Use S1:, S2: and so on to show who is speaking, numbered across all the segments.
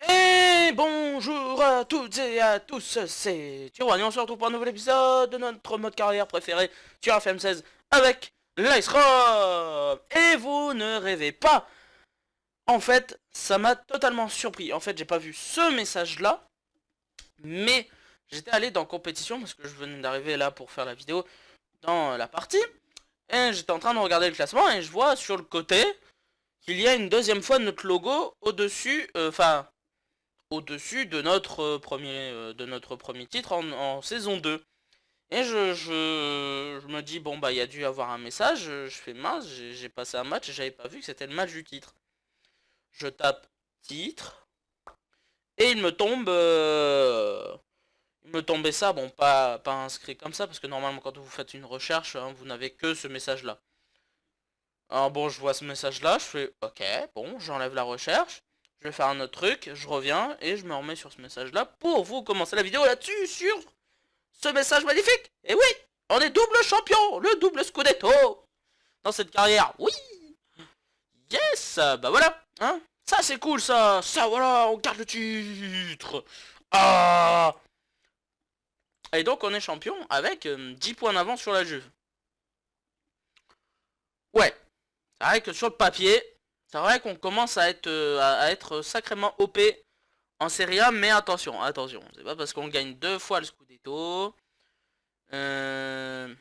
S1: Et bonjour à toutes et à tous, c'est Tiroine et on se retrouve pour un nouvel épisode de notre mode carrière préféré sur FM16 avec l'Ice Rob. Et vous ne rêvez pas, en fait, ça m'a totalement surpris. En fait, j'ai pas vu ce message-là, mais j'étais allé dans compétition parce que je venais d'arriver là pour faire la vidéo dans la partie. Et j'étais en train de regarder le classement et je vois sur le côté qu'il y a une deuxième fois notre logo au-dessus, au-dessus de notre premier titre en saison 2. Et je me dis, bon bah il y a dû avoir un message, je fais mince, j'ai passé un match et j'avais pas vu que c'était le match du titre. Je tape titre, et il me tombait ça, bon pas inscrit comme ça, parce que normalement quand vous faites une recherche, hein, vous n'avez que ce message là. Alors bon, je vois ce message là, je fais ok, bon, j'enlève la recherche. Je vais faire un autre truc, je reviens et je me remets sur ce message là pour vous commencer la vidéo là-dessus sur ce message magnifique. Et oui, on est double champion, le double Scudetto dans cette carrière. Oui, yes, bah voilà, hein. Ça c'est cool ça voilà, on garde le titre. Ah. Et donc on est champion avec 10 points d'avance sur la Juve. Ouais, c'est vrai que sur le papier, c'est vrai qu'on commence à être sacrément OP en Serie A, mais attention, attention, c'est pas parce qu'on gagne deux fois le Scudetto. Euh...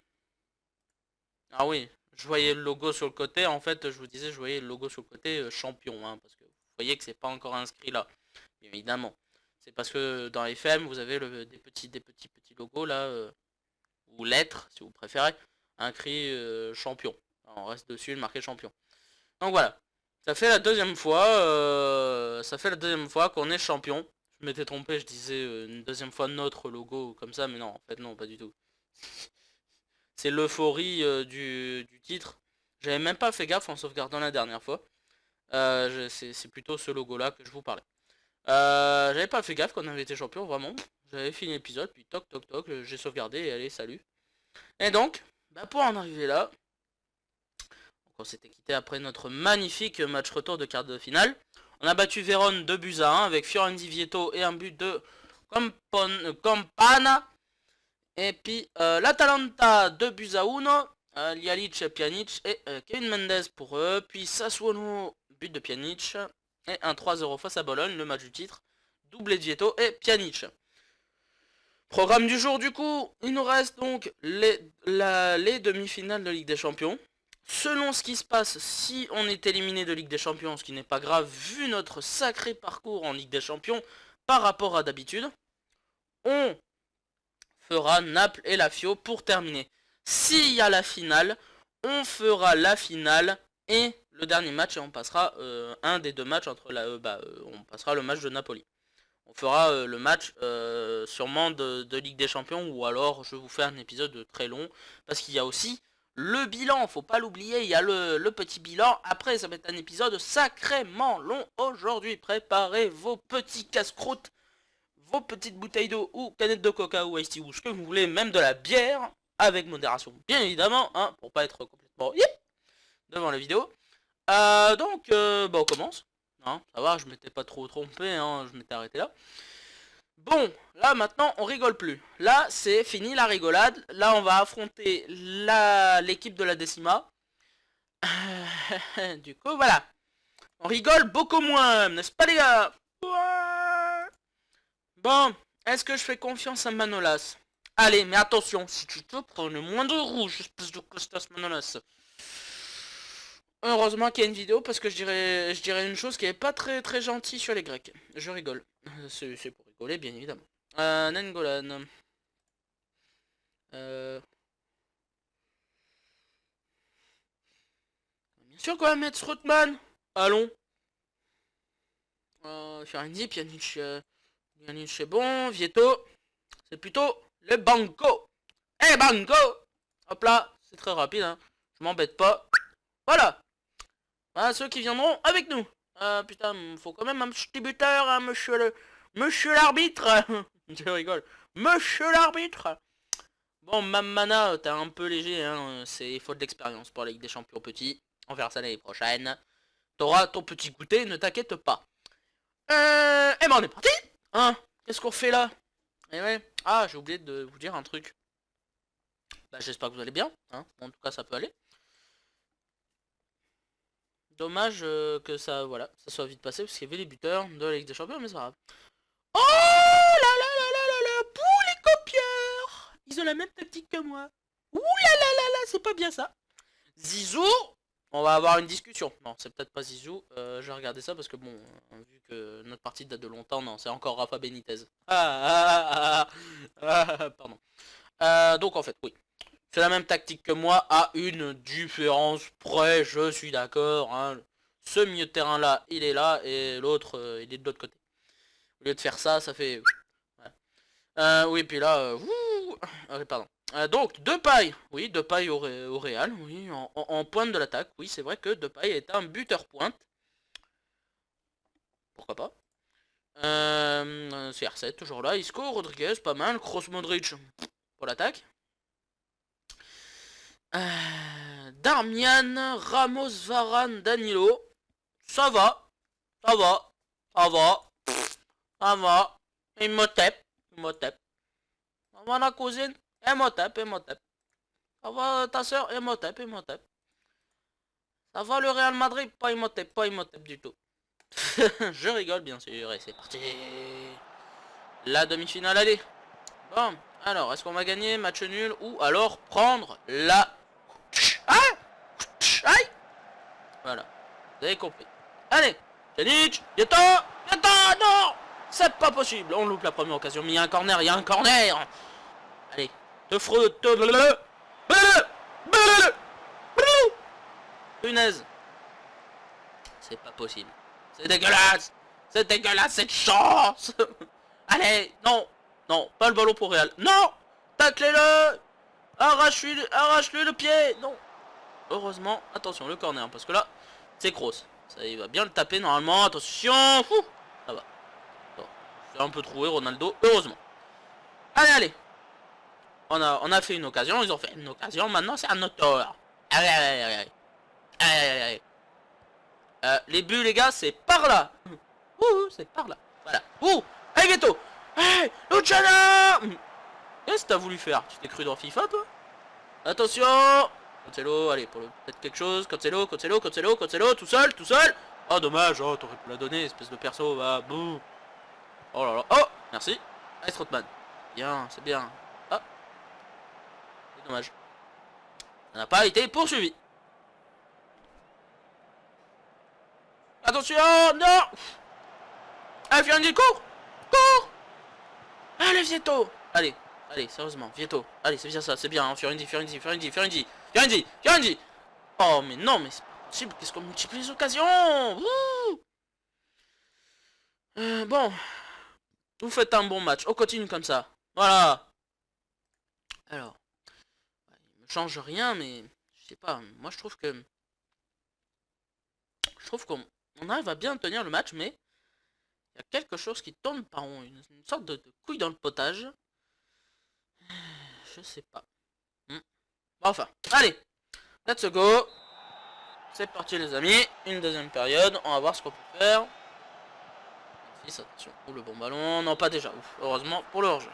S1: Ah oui, je voyais le logo sur le côté, en fait, je vous disais, je voyais le logo sur le côté champion, hein, parce que vous voyez que c'est pas encore inscrit là, bien évidemment. C'est parce que dans FM, vous avez des petits logos là, ou lettres, si vous préférez, inscrit champion. Alors, on reste dessus, marqué champion. Donc voilà, ça fait la deuxième fois qu'on est champion. Je m'étais trompé, je disais une deuxième fois notre logo comme ça, mais non, en fait non, pas du tout. C'est l'euphorie du titre. J'avais même pas fait gaffe en sauvegardant la dernière fois. C'est plutôt ce logo-là que je vous parlais. J'avais pas fait gaffe qu'on avait été champion, vraiment. J'avais fini l'épisode, puis toc toc toc, j'ai sauvegardé et allez, salut. Et donc, bah pour en arriver là, on s'était quitté après notre magnifique match retour de quart de finale. On a battu Vérone 2 buts à 1 avec Fiorenzi Vieto et un but de Campana. Et puis l'Atalanta 2 buts à 1. Lialic, Pjanic et Kevin Mendes pour eux. Puis Sassuolo, but de Pjanic. Et un 3-0 face à Bologne, le match du titre. Doublé de Vieto et Pjanic. Programme du jour du coup, il nous reste donc les demi-finales de Ligue des Champions. Selon ce qui se passe, si on est éliminé de Ligue des Champions, ce qui n'est pas grave vu notre sacré parcours en Ligue des Champions par rapport à d'habitude, on fera Naples et la Fio pour terminer. S'il y a la finale, on fera la finale et le dernier match et on passera un des deux matchs entre on passera le match de Napoli. On fera le match sûrement de Ligue des Champions ou alors je vous fais un épisode très long parce qu'il y a aussi le bilan, faut pas l'oublier, il y a le petit bilan. Après ça va être un épisode sacrément long aujourd'hui. Préparez vos petits casse-croûtes, vos petites bouteilles d'eau ou canettes de coca ou iced tea ou ce que vous voulez, même de la bière avec modération bien évidemment, hein, pour pas être complètement devant la vidéo. On commence. Hein, ça va, je m'étais pas trop trompé, hein, je m'étais arrêté là. Bon, là maintenant on rigole plus. Là c'est fini la rigolade. Là on va affronter l'équipe de la Décima. Du coup voilà. On rigole beaucoup moins, n'est-ce pas les gars? Bon, est-ce que je fais confiance à Manolas? Allez, mais attention, si tu te prends le moins de rouge, espèce de Costas Manolas. Heureusement qu'il y a une vidéo parce que je dirais une chose qui est pas très très gentille sur les Grecs. Je rigole. C'est pour rigoler, bien évidemment. Nengolan. Bien sûr qu'on va mettre Strootman. Allons. Fiorenzi, Pjanic. Pjanic c'est bon. Vieto. C'est plutôt le Banco. Eh Banco. Hop là. C'est très rapide, hein. Je m'embête pas. Voilà. Voilà ceux qui viendront avec nous. Putain, faut quand même un petit buteur, hein, Monsieur l'arbitre. Je rigole. Monsieur l'arbitre. Bon, Mamana, t'es un peu léger, hein. Il faut de l'expérience pour la Ligue des Champions petit. On verra ça l'année prochaine. t'auras ton petit goûter, ne t'inquiète pas. Et ben on est parti. Hein, qu'est-ce qu'on fait là? Eh ouais. Ah, j'ai oublié de vous dire un truc. Bah, j'espère que vous allez bien. Hein. En tout cas, ça peut aller. Dommage que ça, voilà, ça soit vite passé parce qu'il y avait les buteurs de la Ligue des Champions, mais c'est pas grave. Oh là là là là là là, pour les copieurs, ils ont la même tactique que moi. Ouh là là là là, c'est pas bien ça. Zizou, on va avoir une discussion. Non, c'est peut-être pas Zizou. Je vais regarder ça parce que bon, vu que notre partie date de longtemps, non, c'est encore Rafa Benitez. Pardon. Donc en fait, oui. C'est la même tactique que moi, à une différence près, je suis d'accord. Hein. Ce milieu de terrain là, il est là, et l'autre, il est de l'autre côté. Au lieu de faire ça, ça fait... oui, puis là... pardon. Donc, Depay, oui, Depay au Real, oui, en pointe de l'attaque, oui, c'est vrai que Depay est un buteur pointe. Pourquoi pas. CR7, toujours là, Isco, Rodriguez, pas mal, Kroos, Modric, pour l'attaque. Darmian, Ramos, Varane, Danilo, ça va, ça va, ça va, ça va, Imhotep, ça va la cousine, Imhotep. Ça va ta soeur, Imhotep. Ça va le Real Madrid, pas Imhotep du tout. Je rigole bien sûr, et c'est parti. La demi-finale, allez. Bon, alors, est-ce qu'on va gagner match nul ou alors prendre la... Ah, aïe. Voilà, vous avez compris. Allez, Pjanic, Vieto, non. C'est pas possible, on loupe la première occasion, mais il y a un corner, Allez, te frotte, punaise. C'est pas possible. C'est dégueulasse. Cette chance. Allez, non, pas le ballon pour Real. Non, tacle-le. Arrache-lui le pied. Non. Heureusement, attention, le corner, parce que là, c'est Kroos. Ça, il va bien le taper normalement. Attention. Ça va. C'est un peu troué, Ronaldo. Heureusement. Allez. On a fait une occasion. Ils ont fait une occasion. Maintenant, c'est à notre tour. Allez. Les buts, les gars, c'est par là. C'est par là. Voilà. Hey, Vieto. Hey, Luciano. Qu'est-ce que t'as voulu faire? Tu t'es cru dans FIFA, toi? Attention. Cancelo, allez, pour peut-être quelque chose. Cancelo, tout seul. Oh, dommage. Oh, t'aurais pu la donner, espèce de perso. Bah, bouh. Oh là là. Oh, merci. Ice Trotman. Bien, c'est bien. Ah. C'est dommage. Ça n'a pas été poursuivi. Attention, non. Ah, Fiorenzi, cours. Allez, Vieto. Allez, sérieusement, Vieto. Allez, c'est bien ça, c'est bien, hein. Fiorenzi. Oh, mais non, mais c'est pas possible, qu'est-ce qu'on multiplie les occasions. Bon, vous faites un bon match, on continue comme ça. Voilà. Alors, il me change rien, mais je sais pas, moi je trouve qu'on arrive à bien tenir le match, mais il y a quelque chose qui tourne par rond, une sorte de couille dans le potage. Je sais pas. Enfin, allez, let's go. C'est parti les amis, une deuxième période, on va voir ce qu'on peut faire. Attention, le bon ballon, non pas déjà, ouf, heureusement pour le hors-jeu.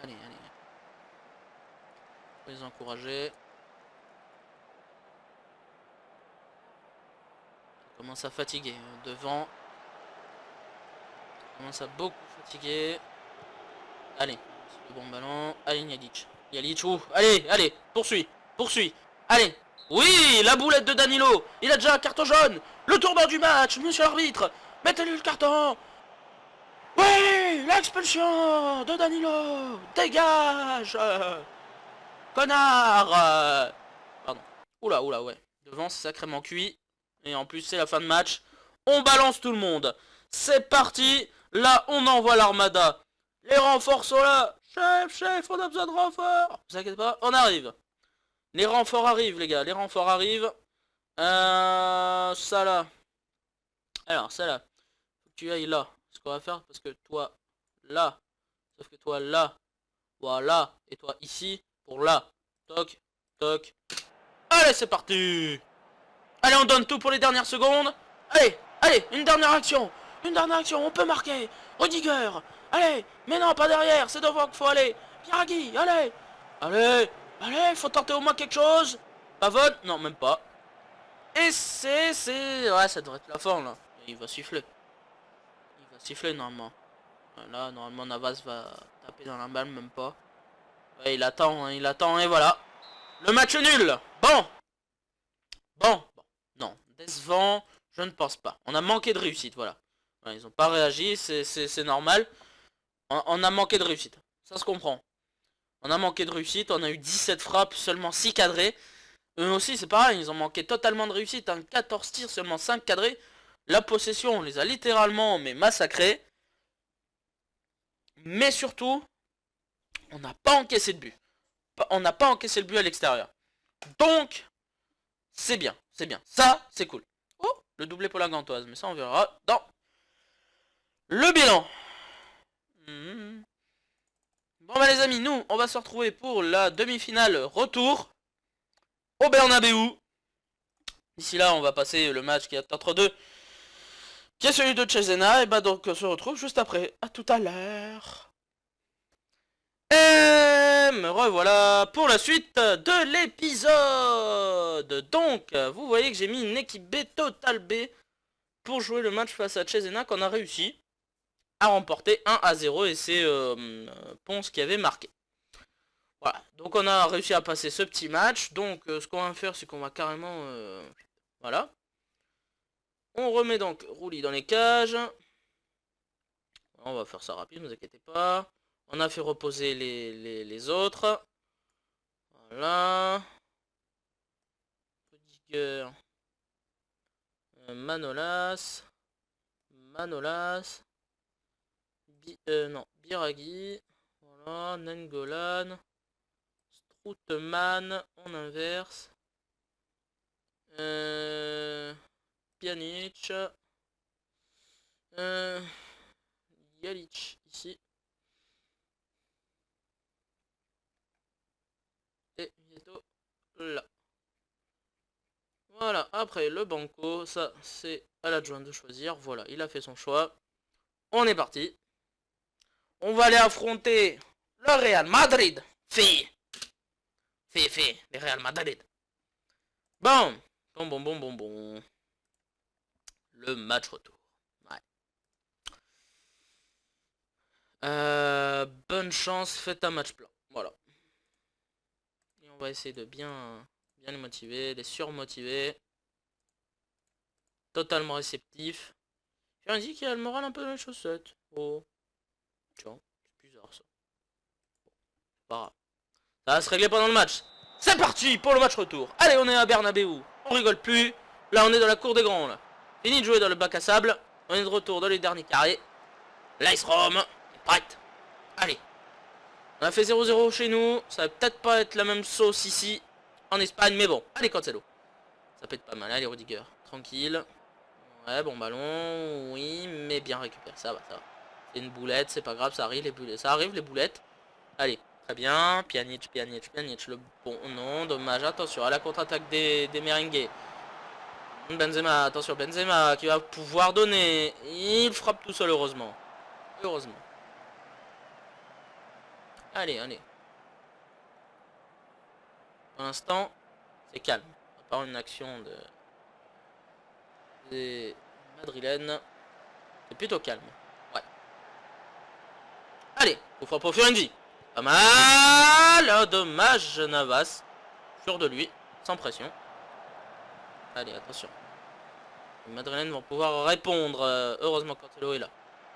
S1: Allez. Faut les encourager. Ça commence à fatiguer, devant. Ça commence à beaucoup fatiguer. Allez, le bon ballon, allez Yalic, allez, poursuis, allez. Oui, la boulette de Danilo. Il a déjà un carton jaune. Le tournant du match, monsieur l'arbitre. Mettez-lui le carton. Oui, l'expulsion de Danilo. Dégage. Connard. Pardon. Oula, ouais. Devant, c'est sacrément cuit. Et en plus, c'est la fin de match. On balance tout le monde. C'est parti. Là, on envoie l'armada. Les renforts sont là. Chef, on a besoin de renforts. Vous inquiétez pas, on arrive. Les renforts arrivent, les gars. Ça là. Alors, ça là. Faut que tu ailles là. Ce qu'on va faire, parce que toi, là. Sauf que toi, là. Voilà. Et toi, ici. Pour là. Toc. Allez, c'est parti. Allez, on donne tout pour les dernières secondes. Allez, allez, une dernière action. Une dernière action, on peut marquer. Rudiger. Allez, mais non, pas derrière, c'est devant qu'il faut aller. Biraghi, allez. Allez, allez, faut tenter au moins quelque chose. Pavone, non, même pas. Et c'est... Ouais, ça devrait être la fin, là. Il va siffler. Il va siffler, normalement. Là, normalement, Navas va taper dans la balle, même pas. Ouais, il attend, et voilà. Le match nul. Bon. Bon. Non, décevant, je ne pense pas. On a manqué de réussite, voilà. Ouais, ils ont pas réagi, c'est normal. On a manqué de réussite. Ça se comprend. On a manqué de réussite, on a eu 17 frappes, seulement 6 cadrés. Eux aussi, c'est pareil, ils ont manqué totalement de réussite. 14 tirs, seulement 5 cadrés. La possession, on les a littéralement massacrés. Mais surtout, on n'a pas encaissé de but. On n'a pas encaissé le but à l'extérieur. Donc, c'est bien, c'est bien. Ça, c'est cool. Oh, le doublé pour la Gantoise, mais ça, on verra dans le bilan. Bon, bah les amis, nous, on va se retrouver pour la demi-finale retour au Bernabeu. D'ici là, on va passer le match qui est entre deux, qui est celui de Cesena. Et bah donc, on se retrouve juste après. À tout à l'heure. Et me revoilà pour la suite de l'épisode. Donc, vous voyez que j'ai mis une équipe B, Total B, pour jouer le match face à Cesena, qu'on a réussi à remporter 1-0. Et c'est Ponce qui avait marqué. Voilà, donc on a réussi à passer ce petit match. Donc ce qu'on va faire, c'est qu'on va carrément... voilà. On remet donc Rouli dans les cages. On va faire ça rapide, ne vous inquiétez pas. On a fait reposer les autres. Voilà. Rudiger. Manolas. Manolas. Non, Biraghi. Voilà, Nengolan. Strootman, on inverse. Pjanic. Jalic ici. Et Vieto là. Voilà, après le banco, ça c'est à l'adjoint de choisir. Voilà, il a fait son choix. On est parti. On va aller affronter le Real Madrid. Fait, le Real Madrid. Bon. Le match retour. Ouais. Bonne chance, faites un match plan. Voilà. Et on va essayer de bien les motiver, les surmotiver. Totalement réceptif. J'ai dit qu'il a le moral un peu dans les chaussettes. Oh. Tiens, c'est bizarre ça. Bon, c'est pas grave. Ça va se régler pendant le match. C'est parti pour le match retour. Allez, on est à Bernabeu. On rigole plus. Là, on est dans la cour des grands. Là. Fini de jouer dans le bac à sable. On est de retour dans les derniers carrés. L'Ice Rome est prête. Allez. On a fait 0-0 chez nous. Ça va peut-être pas être la même sauce ici en Espagne. Mais bon. Allez, Cancelo. Ça peut être pas mal. Allez, Rudiger. Tranquille. Ouais, bon ballon. Oui, mais bien récupéré. Ça va, ça va. C'est une boulette. C'est pas grave. Ça arrive, les boulettes. Allez. Très bien, Pjanic, le bon, non, dommage, attention à la contre-attaque des merengues. Benzema, attention, Benzema qui va pouvoir donner, il frappe tout seul heureusement. Heureusement. Allez, allez. Pour l'instant, c'est calme. À part une action des Madrilènes, c'est plutôt calme. Ouais. Allez, faut frapper pour Fiorenzi. Pas mal. Oh, dommage, Navas. Sûr de lui, sans pression. Allez, attention. Les Madrilènes vont pouvoir répondre. Heureusement, Cancelo est là.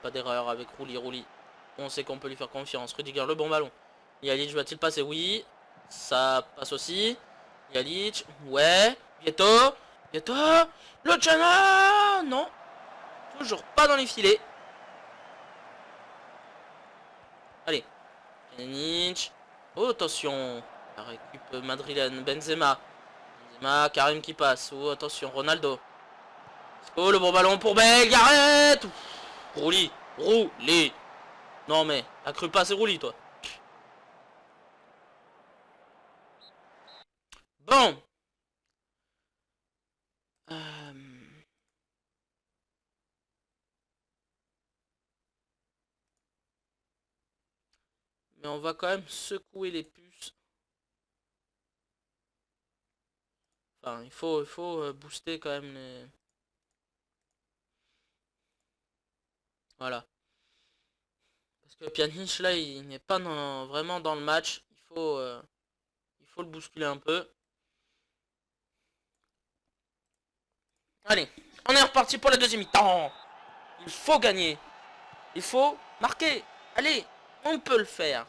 S1: Pas d'erreur avec Rouli. On sait qu'on peut lui faire confiance. Rudiger, le bon ballon. Jalic va-t-il passer? Oui. Ça passe aussi. Jalic. Ouais. Vieto. Le Chana. Non. Toujours pas dans les filets. Allez. Pjanic. Oh, attention. La récup madrilène. Benzema, Karim qui passe. Oh, attention. Ronaldo. Oh, le bon ballon pour Bale. Arrête. Rouli. Non, mais, t'as cru pas, c'est Rouli, toi. Bon. Mais on va quand même secouer les puces. Enfin, il faut booster quand même les... Voilà. Parce que Pjanic, là, il n'est pas vraiment dans le match. Il faut le bousculer un peu. Allez, on est reparti pour la deuxième mi-temps. Il faut gagner. Il faut marquer. Allez, on peut le faire.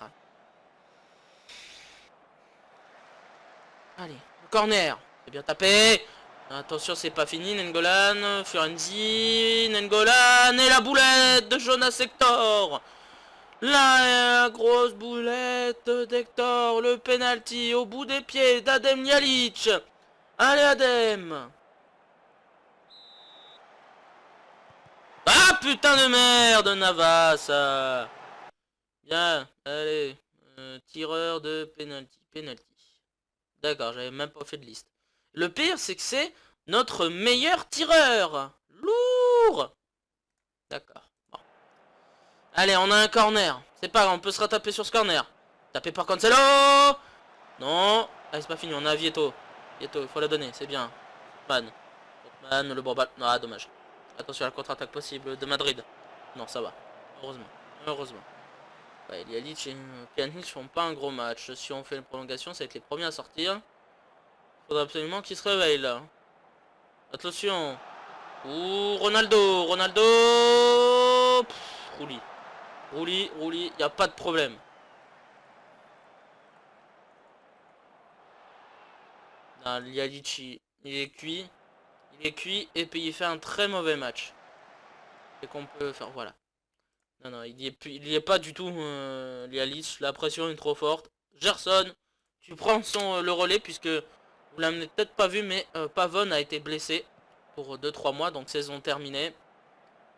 S1: Allez, le corner. C'est bien tapé. Attention, c'est pas fini. Nengolan, Fiorenzi, Nengolan et la boulette de Jonas Hector. La grosse boulette d'Hector. Le penalty au bout des pieds d'Adem Ljallic. Allez, Adem. Ah, putain de merde, Navas. Bien, allez. Tireur de penalty. D'accord, j'avais même pas fait de liste. Le pire, c'est que c'est notre meilleur tireur. Lourd. D'accord. Bon. Allez, on a un corner. C'est pas grave, on peut se rattraper sur ce corner. Tapé par Cancelo. Non. Ah, c'est pas fini, on a Vieto. Vieto, il faut la donner, c'est bien. Man, le bon ballon. Ah, dommage. Attention à la contre-attaque possible de Madrid. Non, ça va. Heureusement. Ouais, Ljallic et Pjanic font pas un gros match. Si on fait une prolongation, ça va être les premiers à sortir. Faudra absolument qu'ils se réveillent là. Attention. Ouh, Ronaldo. Rouli, y a pas de problème. Non, Ljallic, il est cuit. Et puis il fait un très mauvais match. Et qu'on peut faire, voilà. Non, il y est pas du tout, Ljallic. La pression est trop forte. Gerson, tu prends le relais puisque vous l'avez peut-être pas vu, mais Pavone a été blessé pour 2-3 mois, donc saison terminée.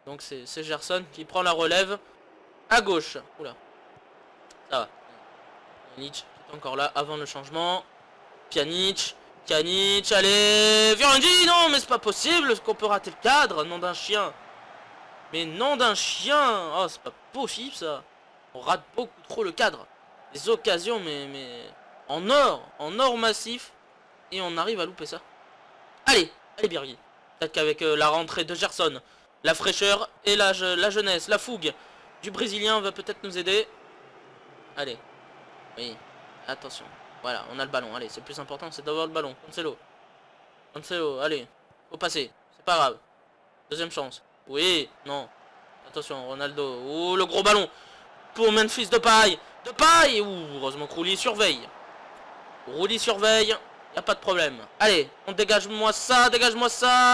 S1: Donc c'est Gerson qui prend la relève à gauche. Oula, ça va. Pjanic qui est encore là avant le changement. Pjanic, allez, Fiorenzi, non, mais c'est pas possible qu'on peut rater le cadre, nom d'un chien. Mais nom d'un chien, oh, c'est pas possible ça. On rate beaucoup trop le cadre. Des occasions, mais en or massif. Et on arrive à louper ça. Allez, Birgui. Peut-être qu'avec la rentrée de Gerson, la fraîcheur et la jeunesse, la fougue du Brésilien va peut-être nous aider. Allez. Oui, attention. Voilà, on a le ballon. Allez, c'est le plus important, c'est d'avoir le ballon. Cancelo, allez. Faut passer. C'est pas grave. Deuxième chance. Oui, non. Attention, Ronaldo. Ouh, le gros ballon. Pour Memphis Depay. Ouh, heureusement que Rouli surveille. Y a pas de problème. Allez, on dégage-moi ça.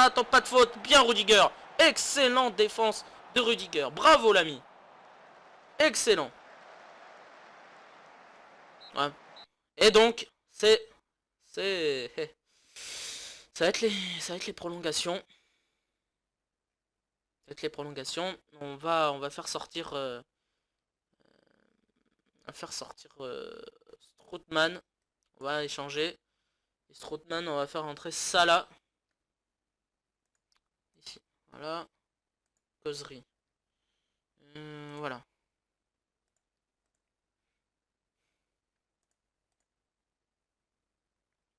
S1: Attends, pas de faute. Bien, Rudiger. Excellente défense de Rudiger. Bravo, l'ami. Excellent. Ouais. Et donc, ça va être les prolongations. On va faire sortir Strootman. On va échanger. Et Strootman, on va faire entrer Salah. Ici. Voilà. Causerie. Voilà.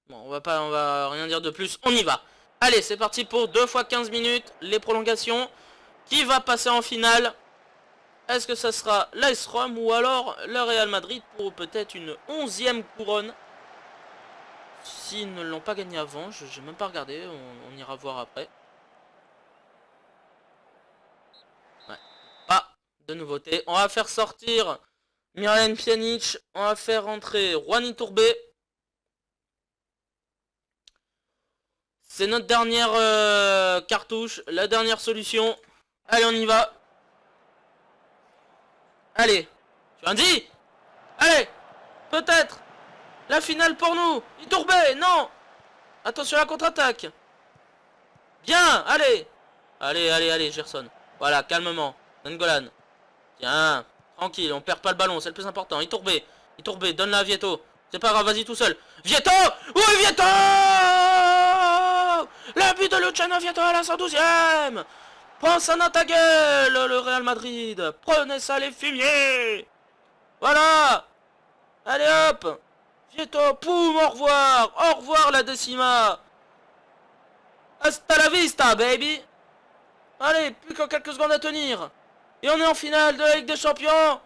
S1: Bon, on va rien dire de plus. On y va. Allez, c'est parti pour 2 fois 15 minutes. Les prolongations. Qui va passer en finale? Est-ce que ça sera l'AS Rome ou alors le Real Madrid pour peut-être une 11e couronne? S'ils ne l'ont pas gagné avant, je n'ai même pas regardé, on ira voir après. Ouais. Pas de nouveauté. On va faire sortir Miralem Pjanic. On va faire rentrer Juan Tourbé. C'est notre dernière cartouche, la dernière solution. Allez, on y va. Allez, tu as dit? Allez, peut-être. La finale pour nous. Tourbé, non. Attention à la contre-attaque. Bien, allez. Allez, Gerson. Voilà, calmement. Nengolan. Tiens, tranquille, on perd pas le ballon, c'est le plus important. Tourbé, donne-la à Vieto. C'est pas grave, vas-y tout seul. Vieto. Oui, Vieto. Le but de Luciano Vieto à la 112e. Prends ça dans ta gueule, le Real Madrid. Prenez ça, les fumiers. Voilà. Allez hop. Vieto, poum, au revoir. Au revoir la décima. Hasta la vista, baby. Allez, plus que quelques secondes à tenir. Et on est en finale de la Ligue des Champions.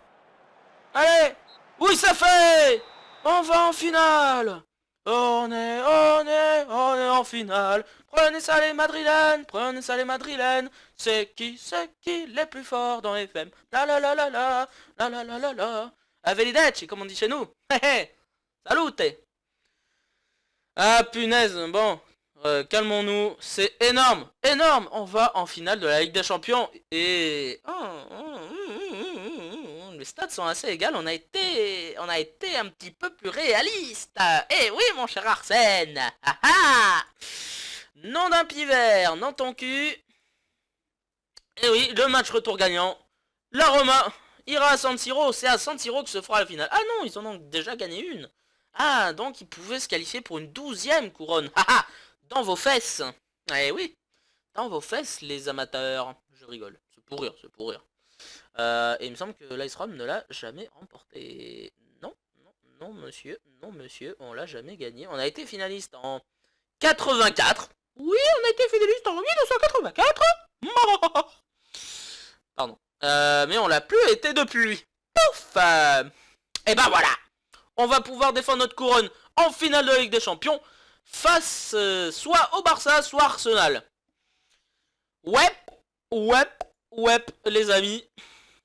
S1: Allez. Oui, ça fait. On va en finale. On est en finale. Prenez ça les madrilènes, prenez ça les madrilènes. C'est qui les plus forts dans FM. La la la la la, la la la la la. Arrivederci, comme on dit chez nous. Salute. Ah punaise, bon, calmons-nous, c'est énorme, énorme. On va en finale de la Ligue des Champions et les stats sont assez égales. On a été un petit peu plus réaliste. Eh oui, mon cher Arsène. Ah ah. Nom d'un pivert, non ton cul. Eh oui, le match retour gagnant. La Roma ira à San Siro. C'est à San Siro que se fera la finale. Ah non, ils en ont déjà gagné une. Ah, donc ils pouvaient se qualifier pour une 12e couronne. Haha, dans vos fesses. Eh oui, dans vos fesses, les amateurs. Je rigole, c'est pour rire, c'est pour rire. Et il me semble que l'Ice Rome ne l'a jamais remporté. Non, non, non, monsieur, on l'a jamais gagné. On a été finaliste en 84. Oui, on a été finaliste en 1984. Pardon. Mais on l'a plus été depuis. Pouf. Et ben voilà. On va pouvoir défendre notre couronne en finale de la Ligue des Champions face soit au Barça, soit Arsenal. Ouais, les amis.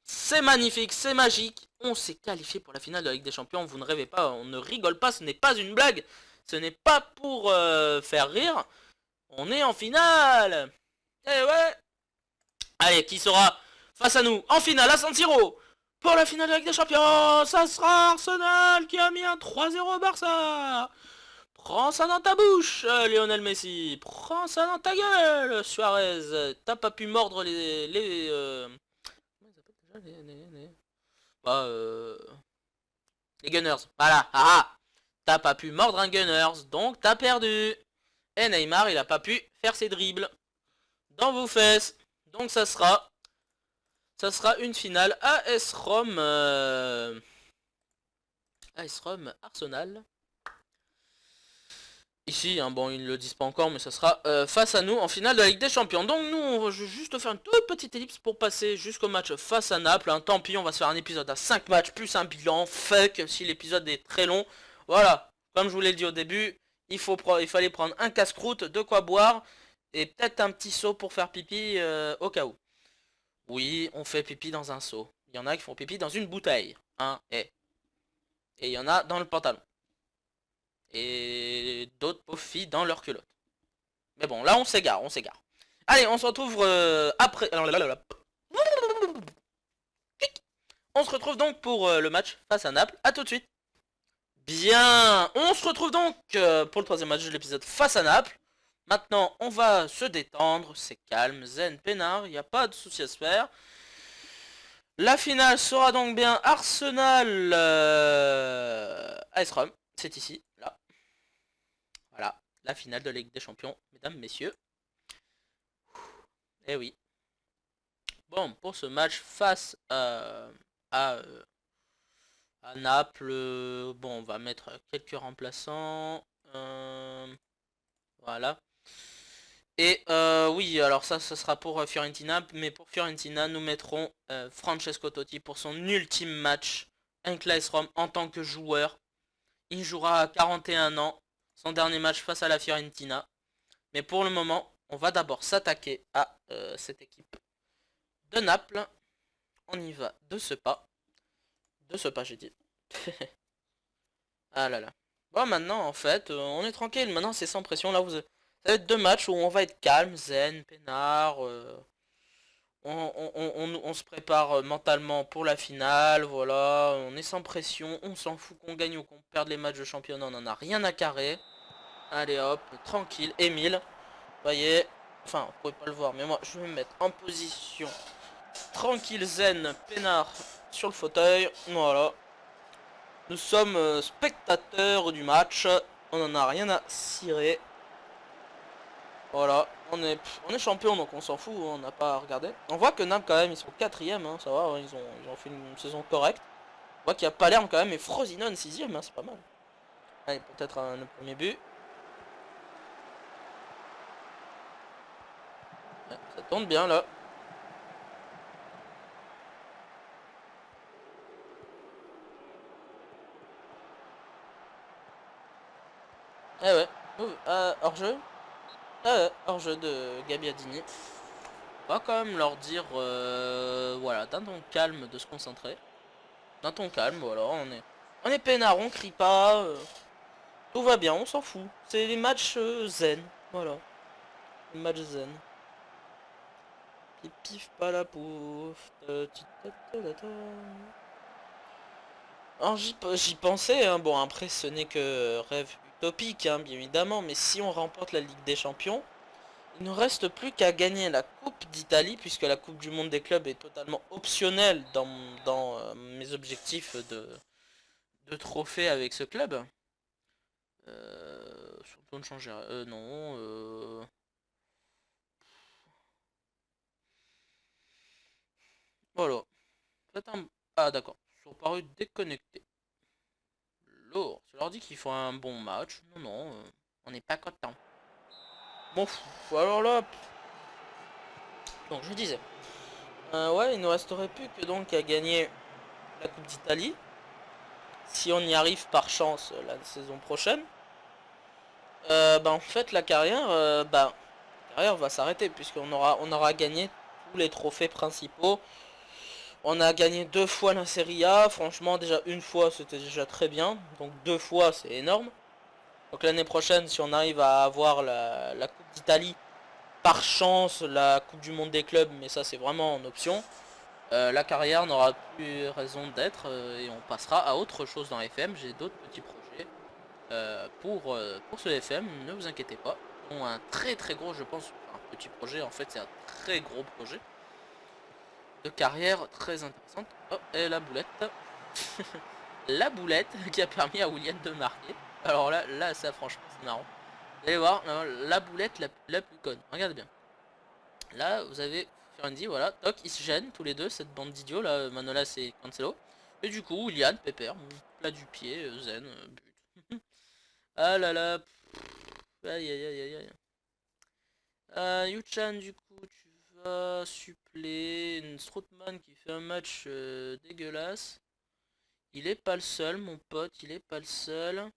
S1: C'est magnifique, c'est magique. On s'est qualifié pour la finale de la Ligue des Champions. Vous ne rêvez pas, on ne rigole pas, ce n'est pas une blague. Ce n'est pas pour faire rire. On est en finale. Eh ouais. Allez, qui sera face à nous en finale à San Siro pour la finale de la Ligue des Champions? Ça sera Arsenal qui a mis un 3-0 au Barça. Prends ça dans ta bouche, Lionel Messi. Prends ça dans ta gueule, Suarez. T'as pas pu mordre comment ils appellent déjà les Gunners. Voilà. Ah, t'as pas pu mordre un Gunners, donc t'as perdu. Et Neymar, il a pas pu faire ses dribbles dans vos fesses. Donc ça sera une finale AS Rome Arsenal. Ici, hein, bon, ils ne le disent pas encore, mais ça sera face à nous en finale de la Ligue des Champions. Donc nous, on va juste faire une toute petite ellipse pour passer jusqu'au match face à Naples. Hein. Tant pis, on va se faire un épisode à 5 matchs, plus un bilan. Fuck, si l'épisode est très long. Voilà, comme je vous l'ai dit au début, il fallait prendre un casse-croûte, de quoi boire, et peut-être un petit seau pour faire pipi au cas où. Oui, on fait pipi dans un seau. Il y en a qui font pipi dans une bouteille. Hein, et il y en a dans le pantalon. Et d'autres pauvres filles dans leur culotte. Mais bon, là on s'égare, Allez, on se retrouve après... On se retrouve donc pour le match face à Naples. A tout de suite. Bien, on se retrouve donc pour le troisième match de l'épisode face à Naples. Maintenant, on va se détendre, c'est calme, zen, peinard, il n'y a pas de souci à se faire. La finale sera donc bien Arsenal AS Rome, c'est ici, là. Voilà, la finale de la Ligue des Champions, mesdames, messieurs. Eh oui. Bon, pour ce match face à Naples, bon, on va mettre quelques remplaçants. Voilà. Et oui, alors ça sera pour Fiorentina, mais pour Fiorentina, nous mettrons Francesco Totti pour son ultime match avec l'AS Rome en tant que joueur. Il jouera à 41 ans, son dernier match face à la Fiorentina. Mais pour le moment, on va d'abord s'attaquer à cette équipe de Naples. On y va de ce pas. De ce pas, j'ai dit. Ah là là. Bon, maintenant, en fait, on est tranquille. Maintenant, c'est sans pression. Là, ça va être 2 matchs où on va être calme, zen, peinard. On se prépare mentalement pour la finale. Voilà, on est sans pression. On s'en fout qu'on gagne ou qu'on perde les matchs de championnat. On en a rien à carrer. Allez hop, tranquille. Émile, voyez. Enfin, vous pouvez pas le voir, mais moi, je vais me mettre en position tranquille, zen, peinard sur le fauteuil. Voilà. Nous sommes spectateurs du match. On en a rien à cirer. Voilà. On est champion, donc on s'en fout. On n'a pas à regarder. On voit que Naples, quand même, ils sont 4ème. Hein, ça va. Ils ont fait une saison correcte. voit qu'il y a Palerme quand même et Frosinone 6ème, hein, c'est pas mal. Allez, peut-être un premier but. Ouais, ça tourne bien là. Eh ouais. Hors-jeu. Ah ouais, hors-jeu de Gabiadini. On va quand même leur dire, voilà, d'un ton calme de se concentrer. D'un ton calme, voilà, on est peinard, on crie pas. Tout va bien, on s'en fout. C'est des matchs zen, voilà. Des matchs zen. Pif pif pas la pouf. Alors j'y pensais, hein. Bon après ce n'est que rêve utopique, hein, bien évidemment, mais si on remporte la Ligue des Champions, il ne reste plus qu'à gagner la Coupe d'Italie, puisque la Coupe du Monde des clubs est totalement optionnelle dans mes objectifs de trophée avec ce club. Sur le plan de changer, non. Voilà. Faites un... Ah d'accord, ils sont parus déconnectés. Lourd. Ça leur dit qu'ils font un bon match. Non, non, on n'est pas content. Bon, alors là... Donc je disais. Ouais, il ne resterait plus que donc à gagner la Coupe d'Italie. Si on y arrive par chance la saison prochaine. Bah en fait la carrière va s'arrêter puisqu'on aura gagné tous les trophées principaux. On a gagné 2 fois la Serie A, franchement déjà une fois c'était déjà très bien, donc 2 fois c'est énorme. Donc l'année prochaine si on arrive à avoir la Coupe d'Italie, par chance la Coupe du Monde des clubs, mais ça c'est vraiment en option, la carrière n'aura plus raison d'être et on passera à autre chose dans FM. J'ai d'autres petits projets pour ce FM, ne vous inquiétez pas. Ils ont un très très gros, je pense, un petit projet, en fait c'est un très gros projet de carrière très intéressante. Oh, et la boulette. La boulette qui a permis à William de marquer. Alors là ça franchement c'est marrant. Vous allez voir, la boulette la plus conne. Regardez bien. Là vous avez Fiorendi, voilà, toc, ils se gênent tous les deux, cette bande d'idiots là, Manolas et Cancelo. Et du coup, William, Pépère, plat du pied, zen, but. Ah là là, aïe aïe aïe aïe aïe. Yuchan, du coup, tu vas suppléer une Strootman qui fait un match dégueulasse. Il est pas le seul, mon pote, il est pas le seul.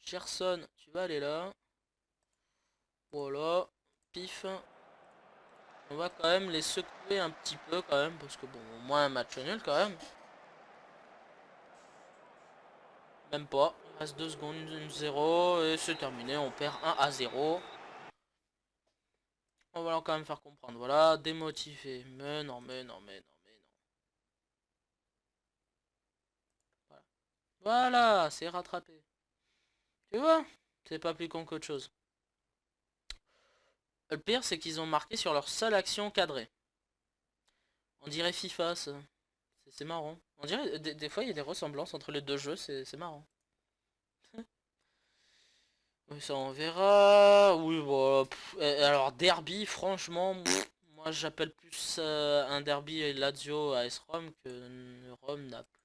S1: Gerson, tu vas aller là. Voilà, pif. On va quand même les secouer un petit peu quand même, parce que bon, au moins un match nul quand même. Même pas, il reste 2 secondes, 0 et c'est terminé, on perd 1-0. On va leur quand même faire comprendre, voilà, démotivé. Mais non, mais non, mais non, mais non. Voilà, voilà, c'est rattrapé. Tu vois, c'est pas plus con qu'autre chose. Le pire, c'est qu'ils ont marqué sur leur seule action cadrée. On dirait FIFA, ça. C'est marrant. On dirait, des fois, il y a des ressemblances entre les deux jeux, c'est marrant. Oui, ça on verra. Oui, voilà. Alors, derby, franchement, moi j'appelle plus un derby Lazio à S-Rome que Rome-Naples.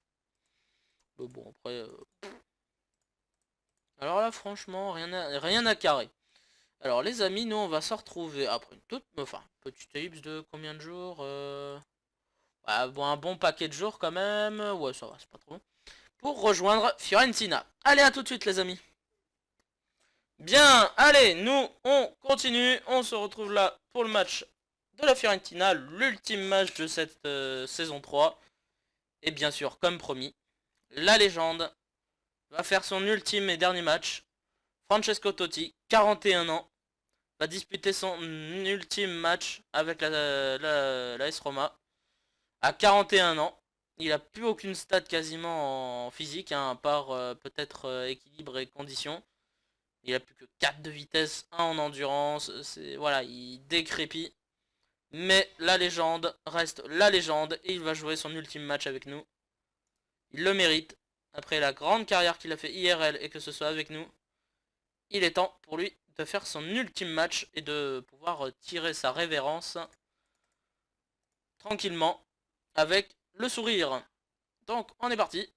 S1: Mais bon, après. Alors là, franchement, rien à carrer. Alors, les amis, nous on va se retrouver après une petite ellipse de combien de jours ouais, bon, un bon paquet de jours quand même. Ouais, ça va, c'est pas trop long. Pour rejoindre Fiorentina. Allez, à tout de suite, les amis. Bien, allez, nous, on continue. On se retrouve là pour le match de la Fiorentina, l'ultime match de cette saison 3. Et bien sûr, comme promis, la légende va faire son ultime et dernier match. Francesco Totti, 41 ans, va disputer son ultime match avec la S Roma. À 41 ans, il a plus aucune stat quasiment en physique, hein, à part peut-être équilibre et condition. Il a plus que 4 de vitesse, 1 en endurance. Voilà, il décrépit. Mais la légende reste la légende et il va jouer son ultime match avec nous. Il le mérite. Après la grande carrière qu'il a fait IRL et que ce soit avec nous, il est temps pour lui de faire son ultime match et de pouvoir tirer sa révérence tranquillement, avec le sourire. Donc, on est parti.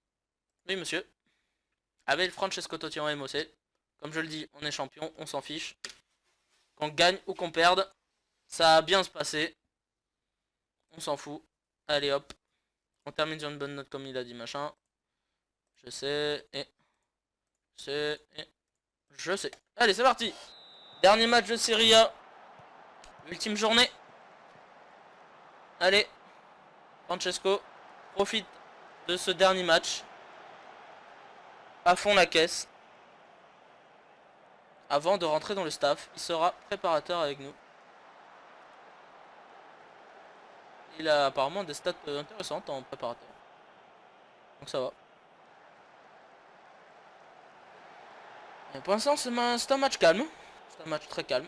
S1: Oui, monsieur. Avec Francesco Totti en MOC. Comme je le dis, on est champion, on s'en fiche. Qu'on gagne ou qu'on perde, ça va bien se passer. On s'en fout. Allez hop. On termine sur une bonne note comme il a dit machin. Je sais. Je sais. Allez, c'est parti. Dernier match de Serie A. Ultime journée. Allez. Francesco profite de ce dernier match. À fond la caisse. Avant de rentrer dans le staff. Il sera préparateur avec nous. Il a apparemment des stats intéressantes en préparateur. Donc ça va. Et pour l'instant, c'est un match calme. C'est un match très calme.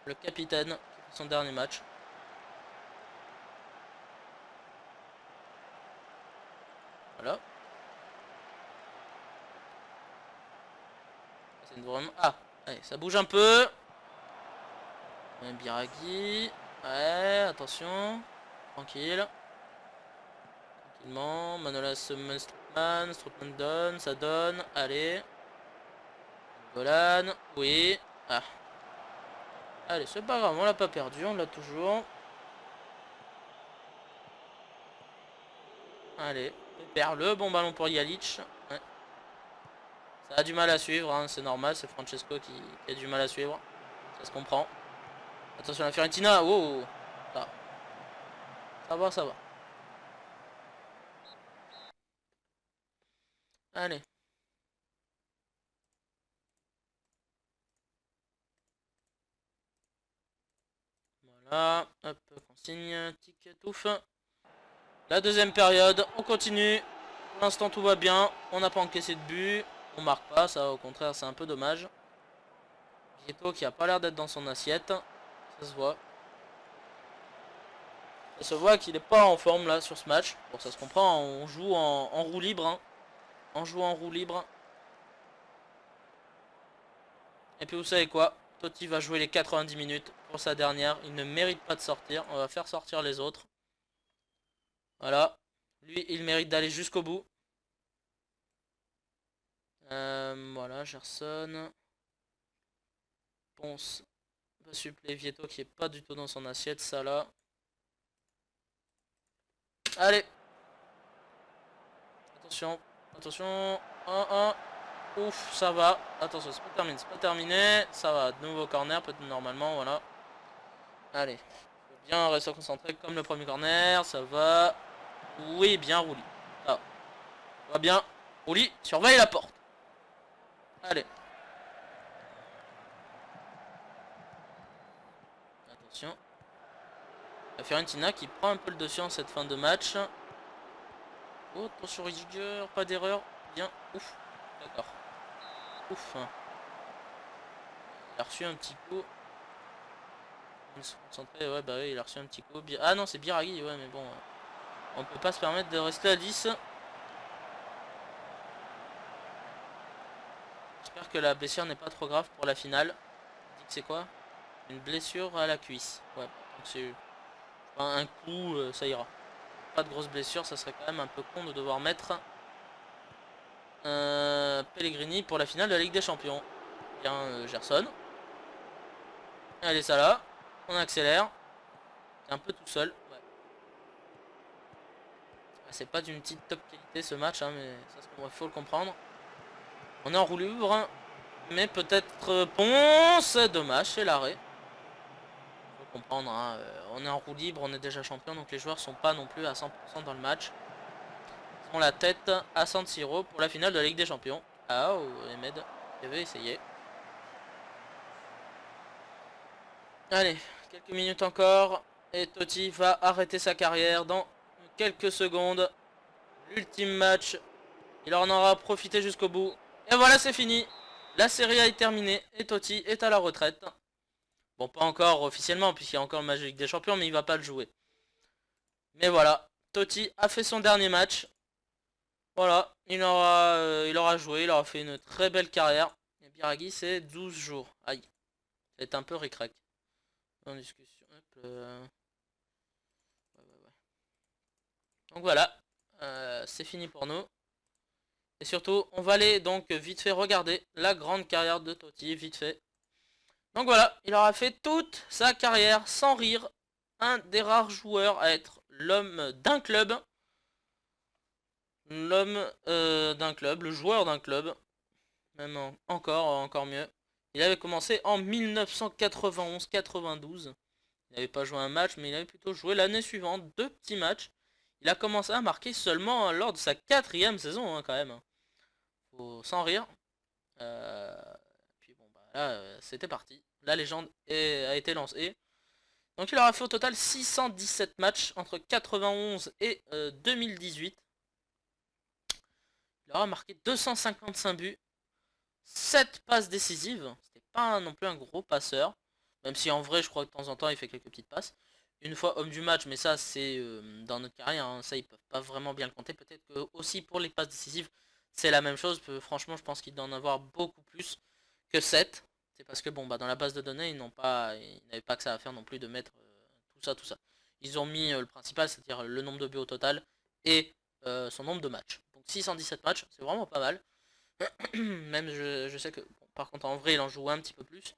S1: Le capitaine qui fait son dernier match. Voilà. C'est vraiment... Ah, allez, ça bouge un peu. Biraghi. Ouais, attention. Tranquille. Tranquillement. Manolas, Strootman donne, ça donne. Allez. Golan. Oui. Ah. Allez, c'est pas grave, on l'a pas perdu, on l'a toujours. Allez. Perd le bon ballon pour Jalic. Ouais. Ça a du mal à suivre, hein, c'est normal, c'est Francesco qui a du mal à suivre. Ça se comprend. Attention la Fiorentina, wow. Ça va, ça va. Allez. Voilà, hop, consigne, ticket, touffe. La deuxième période, on continue. Pour l'instant tout va bien, on n'a pas encaissé de but. On marque pas, ça au contraire c'est un peu dommage. Vieto qui a pas l'air d'être dans son assiette. Ça se voit. Ça se voit qu'il est pas en forme là sur ce match. Bon ça se comprend, on joue en roue libre. Hein. On joue en roue libre. Et puis vous savez quoi? Totti va jouer les 90 minutes pour sa dernière. Il ne mérite pas de sortir. On va faire sortir les autres. Voilà. Lui, il mérite d'aller jusqu'au bout. Voilà, Gerson. Ponce. Va suppléer Vieto qui est pas du tout dans son assiette. Ça là. Allez. Attention. Attention. 1-1. Ouf, ça va. Attention, c'est pas terminé. Ça va. De nouveau corner, peut-être normalement. Voilà. Allez. Faut bien rester concentré comme le premier corner. Ça va. Oui, bien Rouli. Ah. Va bien. Rouli, surveille la porte. Allez. Attention. La Fiorentina qui prend un peu le dessus en cette fin de match. Oh, attention Rudiger, pas d'erreur. Bien. Ouf. D'accord. Ouf. Il a reçu un petit coup. Il se concentrait. Ouais, bah oui, il a reçu un petit coup. Ah non, c'est Biraghi. Ouais, mais bon. On peut pas se permettre de rester à 10. J'espère que la blessure n'est pas trop grave pour la finale. On dit que c'est quoi? Une blessure à la cuisse. Ouais, donc c'est un coup, ça ira. Pas de grosse blessure, ça serait quand même un peu con de devoir mettre Pellegrini pour la finale de la Ligue des Champions. Bien Gerson. Allez, ça là. On accélère. C'est un peu tout seul. Ouais. C'est pas d'une petite top qualité ce match, hein, mais ça faut le comprendre. On est en roue libre, hein, mais peut-être Ponce. Dommage, c'est l'arrêt. Faut comprendre, hein, on est en roue libre, on est déjà champion, donc les joueurs sont pas non plus à 100% dans le match. Ils ont la tête à San Siro pour la finale de la Ligue des Champions. Ah, oh, Ahmed, il avait essayé. Allez, quelques minutes encore. Et Totti va arrêter sa carrière dans quelques secondes. L'ultime match. Il en aura profité jusqu'au bout. Et voilà, c'est fini. La série A est terminée. Et Totti est à la retraite. Bon, pas encore officiellement, puisqu'il y a encore le match de Ligue des Champions, mais il va pas le jouer. Mais voilà. Totti a fait son dernier match. Voilà. Il aura joué. Il aura fait une très belle carrière. Et Biraghi, c'est 12 jours. Aïe. C'est un peu ric-rac. En discussion. Hop, ouais. Donc voilà, c'est fini pour nous. Et surtout, on va aller donc vite fait regarder la grande carrière de Totti, vite fait. Donc voilà, il aura fait toute sa carrière sans rire. Un des rares joueurs à être l'homme d'un club. L'homme d'un club, le joueur d'un club. Même encore mieux. Il avait commencé en 1991-92. Il n'avait pas joué un match, mais il avait plutôt joué l'année suivante 2 petits matchs. Il a commencé à marquer seulement lors de sa 4e saison, hein, quand même. Faut sans rire. Puis bon, bah là, c'était parti. La légende a été lancée. Donc il aura fait au total 617 matchs entre 91 et 2018. Il aura marqué 255 buts, 7 passes décisives. C'était pas non plus un gros passeur. Même si en vrai, je crois que de temps en temps, il fait quelques petites passes. Une fois homme du match, mais ça, c'est dans notre carrière. Hein, ça, ils peuvent pas vraiment bien le compter. Peut-être que aussi pour les passes décisives, c'est la même chose. Franchement, je pense qu'il doit en avoir beaucoup plus que 7. C'est parce que, bon, bah, dans la base de données, ils n'avaient pas que ça à faire non plus de mettre tout ça. Ils ont mis le principal, c'est-à-dire le nombre de buts au total et son nombre de matchs. Donc 617 matchs, c'est vraiment pas mal. Même je sais que, bon, par contre, en vrai, il en joue un petit peu plus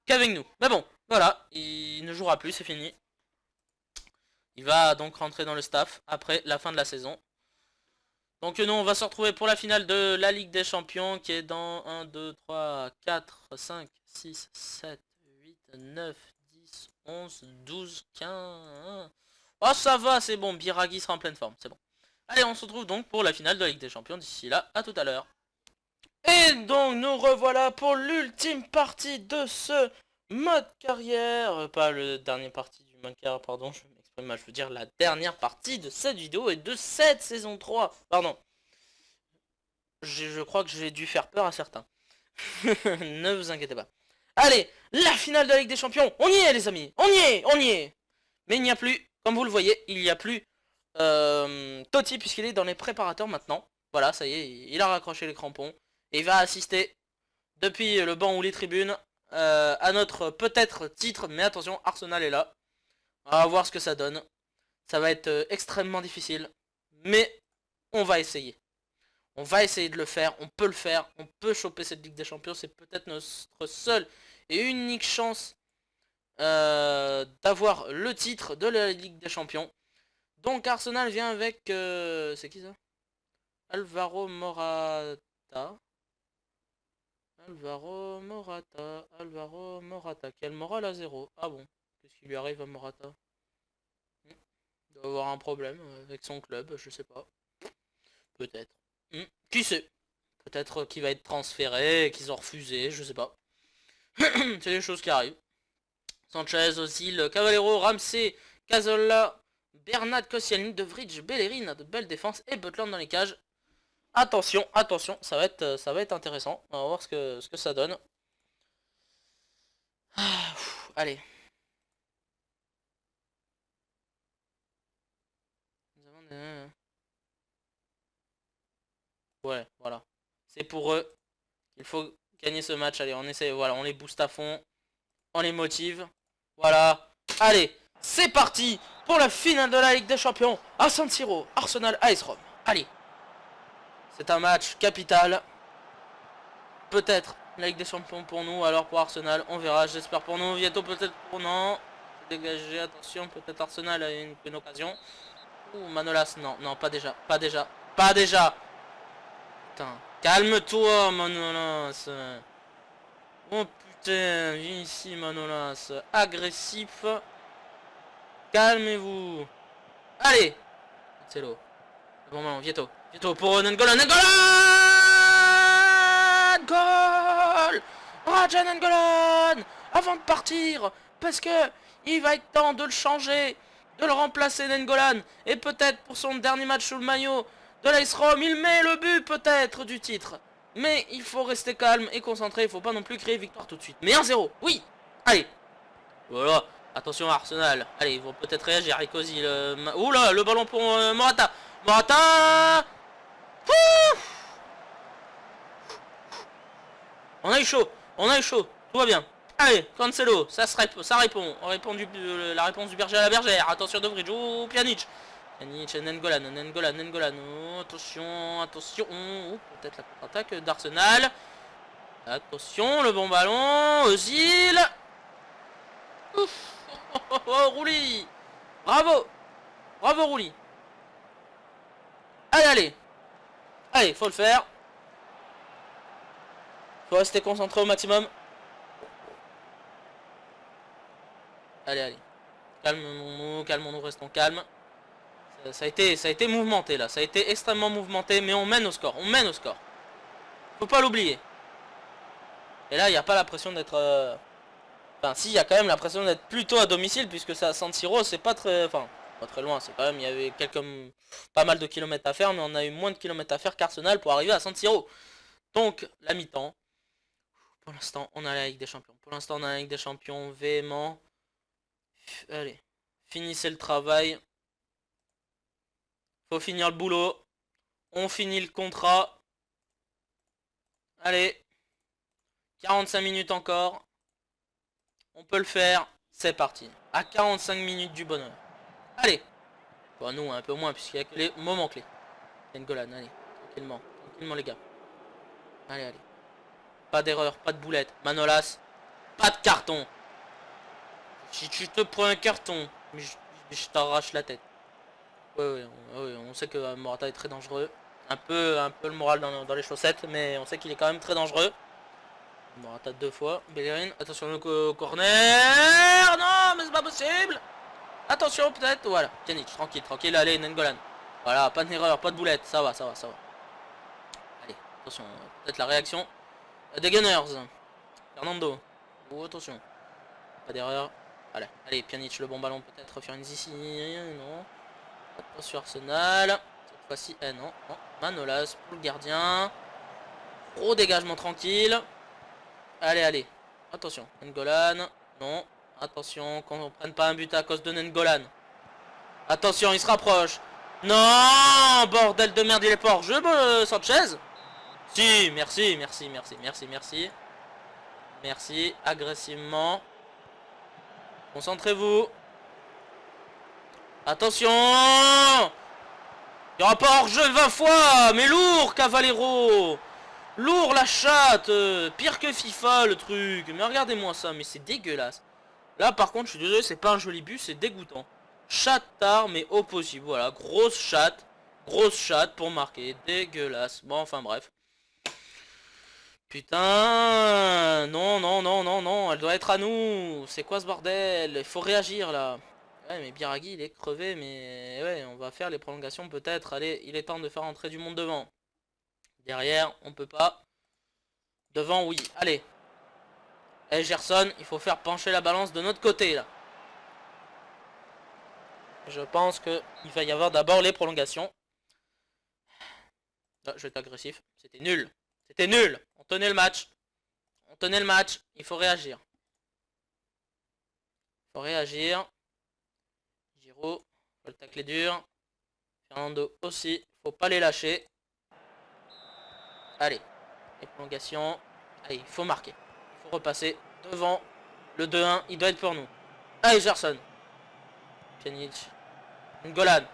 S1: qu'avec nous. Mais bon, voilà, il ne jouera plus, c'est fini. Il va donc rentrer dans le staff après la fin de la saison. Donc nous, on va se retrouver pour la finale de la Ligue des Champions qui est dans 1, 2, 3, 4, 5, 6, 7, 8, 9, 10, 11, 12, 15... Oh, ça va, c'est bon, Biraghi sera en pleine forme, c'est bon. Allez, on se retrouve donc pour la finale de la Ligue des Champions. D'ici là, à tout à l'heure. Et donc, nous revoilà pour l'ultime partie de ce mode carrière. Pas le dernier partie du mode carrière, pardon, je m'exprime mal, je veux dire la dernière partie de cette vidéo et de cette saison 3. Pardon. Je crois que j'ai dû faire peur à certains. Ne vous inquiétez pas. Allez, la finale de la Ligue des Champions. On y est, les amis. On y est. Mais il n'y a plus, comme vous le voyez, il n'y a plus Totti puisqu'il est dans les préparateurs maintenant. Voilà, ça y est, il a raccroché les crampons. Et il va assister depuis le banc ou les tribunes à notre peut-être titre. Mais attention, Arsenal est là. On va voir ce que ça donne. Ça va être extrêmement difficile. Mais on va essayer. On va essayer de le faire. On peut le faire. On peut choper cette Ligue des Champions. C'est peut-être notre seule et unique chance d'avoir le titre de la Ligue des Champions. Donc Arsenal vient avec... c'est qui ça? Alvaro Morata. Alvaro Morata. Quel moral à 0. Ah bon, qu'est-ce qui lui arrive à Morata? Il doit avoir un problème avec son club, je sais pas. Peut-être. Qui sait? Peut-être qu'il va être transféré, qu'ils ont refusé, je sais pas. C'est des choses qui arrivent. Sanchez, Ozil, Cavallero, Ramsey, Cazorla, Bernat, Koscielny, De Vrij, Bellerin, de belles défenses et Butland dans les cages. Attention, attention, ça va être intéressant. On va voir ce que ça donne. Allez. Ouais, voilà. C'est pour eux. Il faut gagner ce match. Allez, on essaie. Voilà, on les booste à fond. On les motive. Voilà. Allez, c'est parti pour la finale de la Ligue des Champions à San Siro. Arsenal AS Rome. Allez. C'est un match capital. Peut-être la Ligue des Champions pour nous, alors pour Arsenal, on verra. J'espère pour nous. Vieto peut-être pour non. Dégagé, attention, peut-être Arsenal a une occasion. Ouh, Manolas, non, pas déjà. Putain, calme-toi, Manolas. Oh putain, viens ici, Manolas. Agressif. Calmez-vous. Allez. C'est l'eau. Bon, maintenant, Vieto pour N'Golo. Goal! Raja N'Golo! Avant de partir, parce que il va être temps de le changer, de le remplacer N'Golo. Et peut-être pour son dernier match sous le maillot de l'AS Rome, il met le but peut-être du titre. Mais il faut rester calme et concentré, il faut pas non plus créer victoire tout de suite. Mais 1-0, oui! Allez! Voilà, attention Arsenal. Allez, ils vont peut-être réagir avec Ozil. Oula, le ballon pour Morata. On a eu chaud, tout va bien. Allez, Cancelo, ça répond. On répond la réponse du berger à la bergère. Attention de Bridge. Oh, Pjanic. Pjanic, Nengolan. Oh, attention. Oh, peut-être la contre-attaque d'Arsenal. Attention, le bon ballon. Özil. Ouf. Oh, Rouli. Bravo. Bravo, Rouli. Allez, faut le faire. Faut rester concentré au maximum. Allez. Calmons-nous, restons calmes. Ça a été mouvementé là. Ça a été extrêmement mouvementé, mais on mène au score. Faut pas l'oublier. Et là, il n'y a pas la pression d'être... Enfin, si, il y a quand même la pression d'être plutôt à domicile, puisque ça, San Siro, c'est pas très... Enfin, pas très loin. C'est quand même... Il y avait pas mal de kilomètres à faire, mais on a eu moins de kilomètres à faire qu'Arsenal pour arriver à San Siro. Donc, la mi-temps. Pour l'instant, on a la Ligue des Champions. Véhément. Allez. Finissez le travail. Faut finir le boulot. On finit le contrat. Allez. 45 minutes encore. On peut le faire. C'est parti. À 45 minutes du bonheur. Allez. Bon, nous, un peu moins, puisqu'il y a que les moments clés. Nengolan, allez. Tranquillement les gars. Allez. Pas d'erreur, pas de boulette. Manolas. Pas de carton. Si tu te prends un carton, je t'arrache la tête. Ouais, on sait que Morata est très dangereux. Un peu le moral dans les chaussettes, mais on sait qu'il est quand même très dangereux. Morata 2 fois. Bellerin, attention le corner. Non, mais c'est pas possible. Attention peut-être, voilà. Pjanic, tranquille, allez, Nengolan. Voilà, pas d'erreur, pas de boulette, ça va. Allez, attention, peut-être la réaction des Gunners. Fernando. Oh, attention. Pas d'erreur. Allez, Pjanic, le bon ballon peut-être. Fiorenzi ici. Non. Attention Arsenal. Cette fois-ci, non. Manolas pour le gardien. Gros dégagement tranquille. Allez. Attention. Nengolan. Non. Attention qu'on ne prenne pas un but à cause de Nengolan. Attention, il se rapproche. Non, bordel de merde, il est pas hors jeu, Sanchez. Si, merci. Merci, agressivement. Concentrez-vous. Attention. Il n'y aura pas hors jeu 20 fois. Mais lourd, Cavallero. Lourd la chatte. Pire que FIFA le truc. Mais regardez-moi ça, mais c'est dégueulasse. Là par contre, je suis désolé, c'est pas un joli but, c'est dégoûtant. Chattard, mais au possible. Voilà, grosse chatte pour marquer. Dégueulasse. Bon, enfin bref. Putain. Non, elle doit être à nous. C'est quoi ce bordel? Il faut réagir là. Ouais, mais Biraghi, il est crevé, mais ouais, on va faire les prolongations peut-être. Allez, il est temps de faire entrer du monde devant. Derrière, on peut pas. Devant, oui. Allez. Et Gerson, il faut faire pencher la balance de notre côté là. Je pense qu'il va y avoir d'abord les prolongations. Là, je vais être agressif. C'était nul. On tenait le match. Il faut réagir. Giroud, faut le tacler dur. Fernando aussi. Faut pas les lâcher. Allez. Les prolongations. Allez, il faut marquer. Il faut repasser devant. Le 2-1, il doit être pour nous. Allez, Gerson. Pjanic. Ngolan.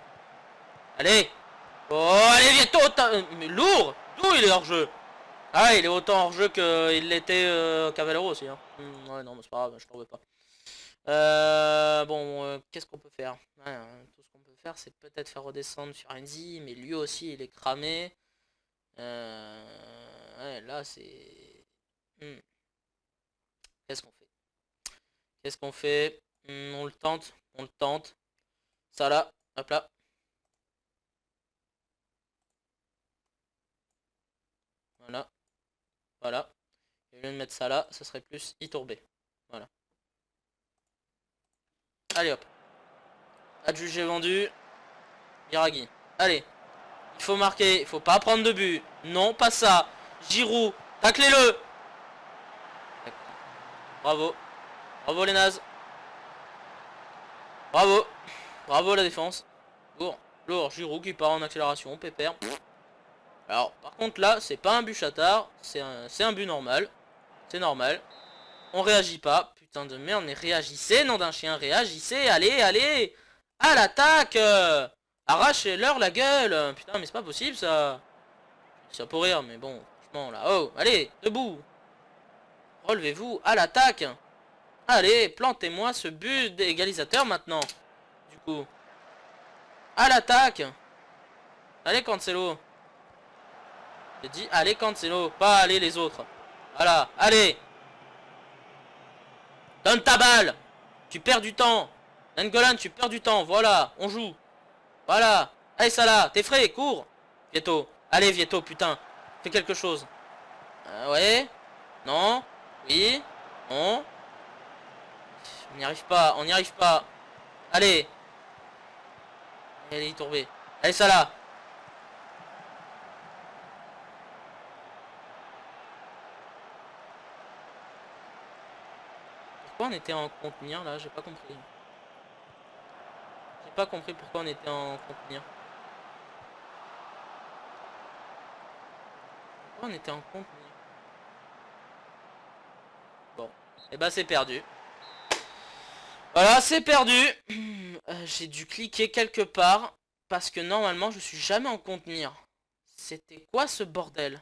S1: Allez. Oh, allez, viens, mais lourd. D'où il est hors jeu? Ah, il est autant hors jeu qu'il l'était Cavallero aussi. Hein. Ouais, non, mais c'est pas grave, je t'en veux pas. Qu'est-ce qu'on peut faire? Tout ce qu'on peut faire, c'est peut-être faire redescendre Fiorenzi, mais lui aussi, il est cramé. Ouais, là, c'est... Qu'est-ce qu'on fait? On le tente. Ça là, hop là. Voilà. Et au lieu de mettre ça là, ça serait plus Itourbe. Voilà. Allez hop. Adjugé vendu. Biraghi. Allez. Il faut marquer. Il faut pas prendre de but. Non, pas ça. Giroud. Taclez-le. Bravo. Bravo les nazes. Bravo la défense. Lourd. Giroud qui part en accélération. Pépère. Alors, par contre là, c'est pas un but chatard. C'est un but normal. C'est normal. On réagit pas. Putain de merde, mais réagissez, nom d'un chien, réagissez. Allez, allez. À l'attaque. Arrachez-leur la gueule. Putain, mais c'est pas possible, ça. Ça pour rire, mais bon, franchement, là. Oh, allez, debout. Relevez-vous, à l'attaque. Allez, plantez-moi ce but d'égalisateur maintenant. Du coup. À l'attaque. Allez, Cancelo. J'ai dit, allez, Cancelo. Pas allez, les autres. Voilà, allez. Donne ta balle. Tu perds du temps. N'Golan, tu perds du temps. Voilà, on joue. Voilà. Allez, Salah, t'es frais, cours. Vieto. Allez, Vieto, putain. Fais quelque chose. Ouais. Non. Oui. Non. On n'y arrive pas, on n'y arrive pas. Allez. Allez, il est tourbé. Allez, Salah. Pourquoi on était en contenir là? J'ai pas compris. J'ai pas compris pourquoi on était en contenir. Pourquoi on était en contenir? Bon. Et bah c'est perdu. Voilà, c'est perdu. J'ai dû cliquer quelque part. Parce que normalement je suis jamais en contenir. C'était quoi ce bordel?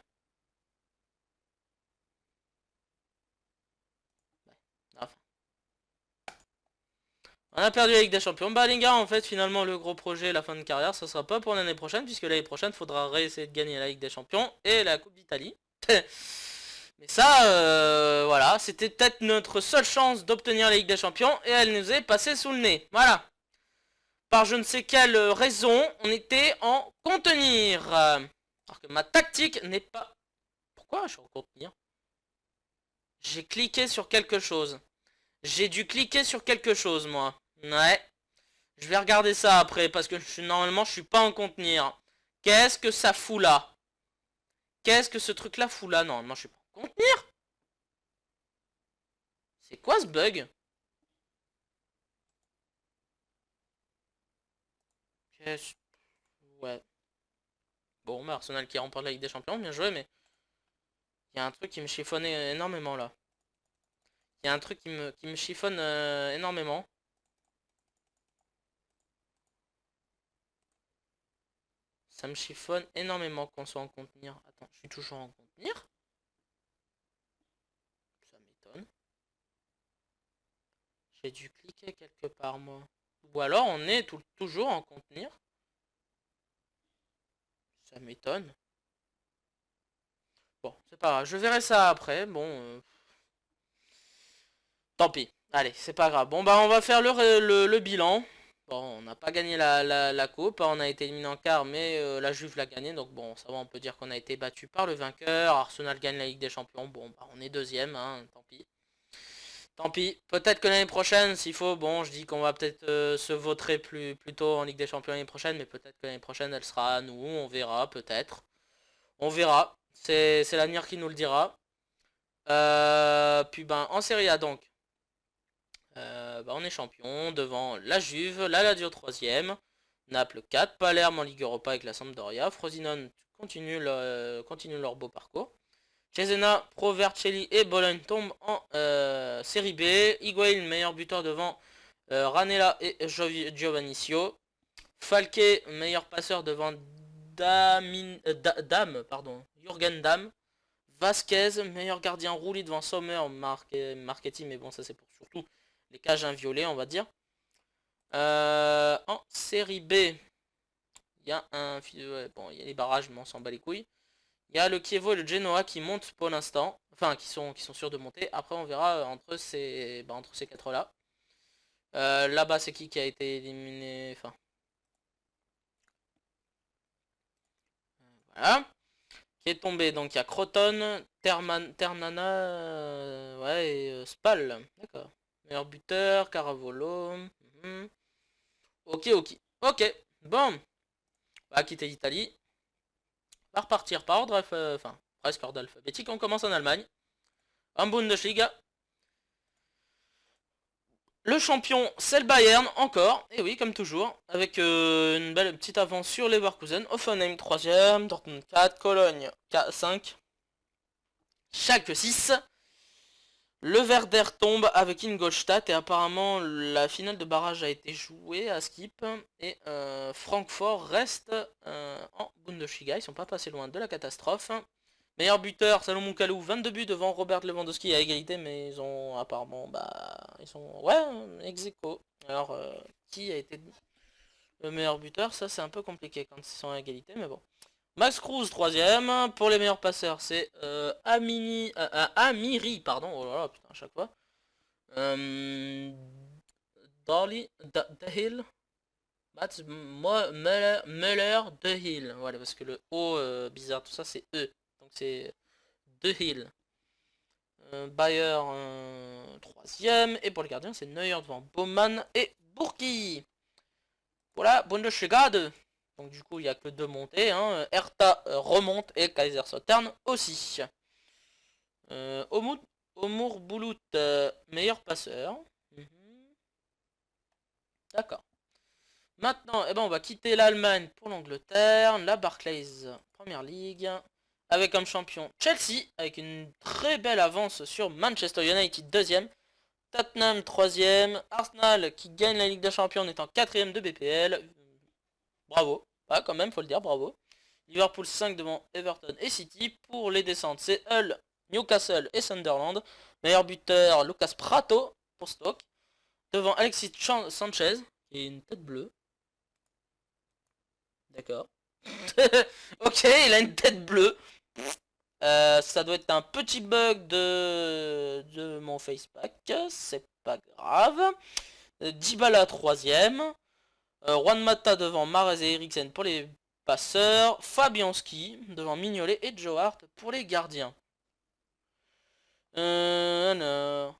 S1: On a perdu la Ligue des Champions. Bah les gars, en fait, finalement, le gros projet, la fin de carrière, ça sera pas pour l'année prochaine, puisque l'année prochaine, faudra réessayer de gagner la Ligue des Champions et la Coupe d'Italie. Mais ça, voilà, c'était peut-être notre seule chance d'obtenir la Ligue des Champions, et elle nous est passée sous le nez. Voilà. Par je ne sais quelle raison, on était en contenir. Alors que ma tactique n'est pas... Pourquoi je suis en contenir? J'ai cliqué sur quelque chose. J'ai dû cliquer sur quelque chose, moi. Ouais. Je vais regarder ça après, parce que normalement, je suis pas en contenir. Qu'est-ce que ça fout là? Qu'est-ce que ce truc-là fout là? Normalement, je suis pas en contenir. C'est quoi ce bug? Ouais. Bon, bah Arsenal qui remporte la Ligue des Champions, bien joué, mais... Il y a un truc qui me chiffonne énormément, là. Il y a un truc qui me chiffonne énormément. Ça me chiffonne énormément qu'on soit en contenir. Attends, je suis toujours en contenir? Ça m'étonne. J'ai dû cliquer quelque part, moi. Ou alors on est toujours en contenir. Ça m'étonne. Bon, c'est pas grave. Je verrai ça après. Bon. Tant pis. Allez, c'est pas grave. Bon, bah on va faire le bilan. Bon, on n'a pas gagné la coupe. On a été éliminé en quart, mais la Juve l'a gagné. Donc bon, ça va, on peut dire qu'on a été battu par le vainqueur. Arsenal gagne la Ligue des Champions. Bon, bah on est deuxième, hein. Tant pis. Tant pis. Peut-être que l'année prochaine, s'il faut, bon, je dis qu'on va peut-être se vautrer plus tôt en Ligue des Champions l'année prochaine. Mais peut-être que l'année prochaine, elle sera à nous. On verra, peut-être. On verra. C'est l'avenir qui nous le dira. Puis ben, en Serie A donc. Bah, on est champion devant la Juve, la Lazio 3ème, Naples 4, Palerme en Ligue Europa avec la Sampdoria, Frosinone continue leur beau parcours. Cesena, Pro Vercelli et Bologne tombent en Série B. Higuaín, meilleur buteur devant Ranella et Giovannicio. Falque, meilleur passeur devant Jürgen Damm. Vasquez, meilleur gardien Rouli devant Sommer, Marchetti, mais bon ça c'est pour surtout les cages inviolées on va dire. En série B, il y a bon il y a les barrages mais on s'en bat les couilles. Il y a le Chievo et le Genoa qui montent pour l'instant, enfin qui sont sûrs de monter. Après on verra entre ces quatre là. Là-bas c'est qui a été éliminé, enfin voilà. Qui est tombé, donc il y a Croton, Ternana, ouais, et Spal, d'accord. Meilleur buteur, Caravolo. Ok, ok. Bon. On va quitter l'Italie. On va repartir par ordre, enfin, presque ordre alphabétique. On commence en Allemagne. En Bundesliga. Le champion, c'est le Bayern, encore. Et oui, comme toujours. Avec une belle petite avance sur Leverkusen. Hoffenheim 3ème, Dortmund 4, Cologne 5. Schalke 6. Le Werder tombe avec Ingolstadt et apparemment la finale de barrage a été jouée à Skip et Francfort reste en Bundesliga, ils sont pas passés loin de la catastrophe. Meilleur buteur Salomon Moukalou, 22 buts devant Robert Lewandowski à égalité, mais ils ont apparemment ils sont ex aequo. Alors qui a été le meilleur buteur, ça c'est un peu compliqué quand ils sont à égalité, mais bon. Max Cruz, troisième. Pour les meilleurs passeurs, c'est Amiri, pardon. Oh là là, putain, à chaque fois. Dahill. Mats Müller, Dahill. Voilà, parce que le O bizarre, tout ça, c'est E. Donc c'est Dahill. Bayer, troisième. Et pour le gardien, c'est Neuer devant Baumann et Burki. Voilà, Bundesliga 2. Donc du coup, il n'y a que deux montées. Hein. Hertha remonte et Kaiserslautern aussi. Omur Bulut, meilleur passeur. D'accord. Maintenant, on va quitter l'Allemagne pour l'Angleterre. La Barclays Première League. Avec comme champion Chelsea, avec une très belle avance sur Manchester United, deuxième. Tottenham, troisième. Arsenal qui gagne la Ligue des Champions en étant quatrième de BPL. Bravo. Ah, quand même, faut le dire, bravo. Liverpool 5 devant Everton et City. Pour les descentes, c'est Hull, Newcastle et Sunderland. Meilleur buteur, Lucas Prato pour Stoke. Devant Alexis Sanchez, qui est une tête bleue. D'accord. Ok, il a une tête bleue. Ça doit être un petit bug de mon facepack. C'est pas grave. Dybala troisième. Juan Mata devant Mahrez et Eriksen pour les passeurs. Fabianski devant Mignolet et Joe Hart pour les gardiens. Non.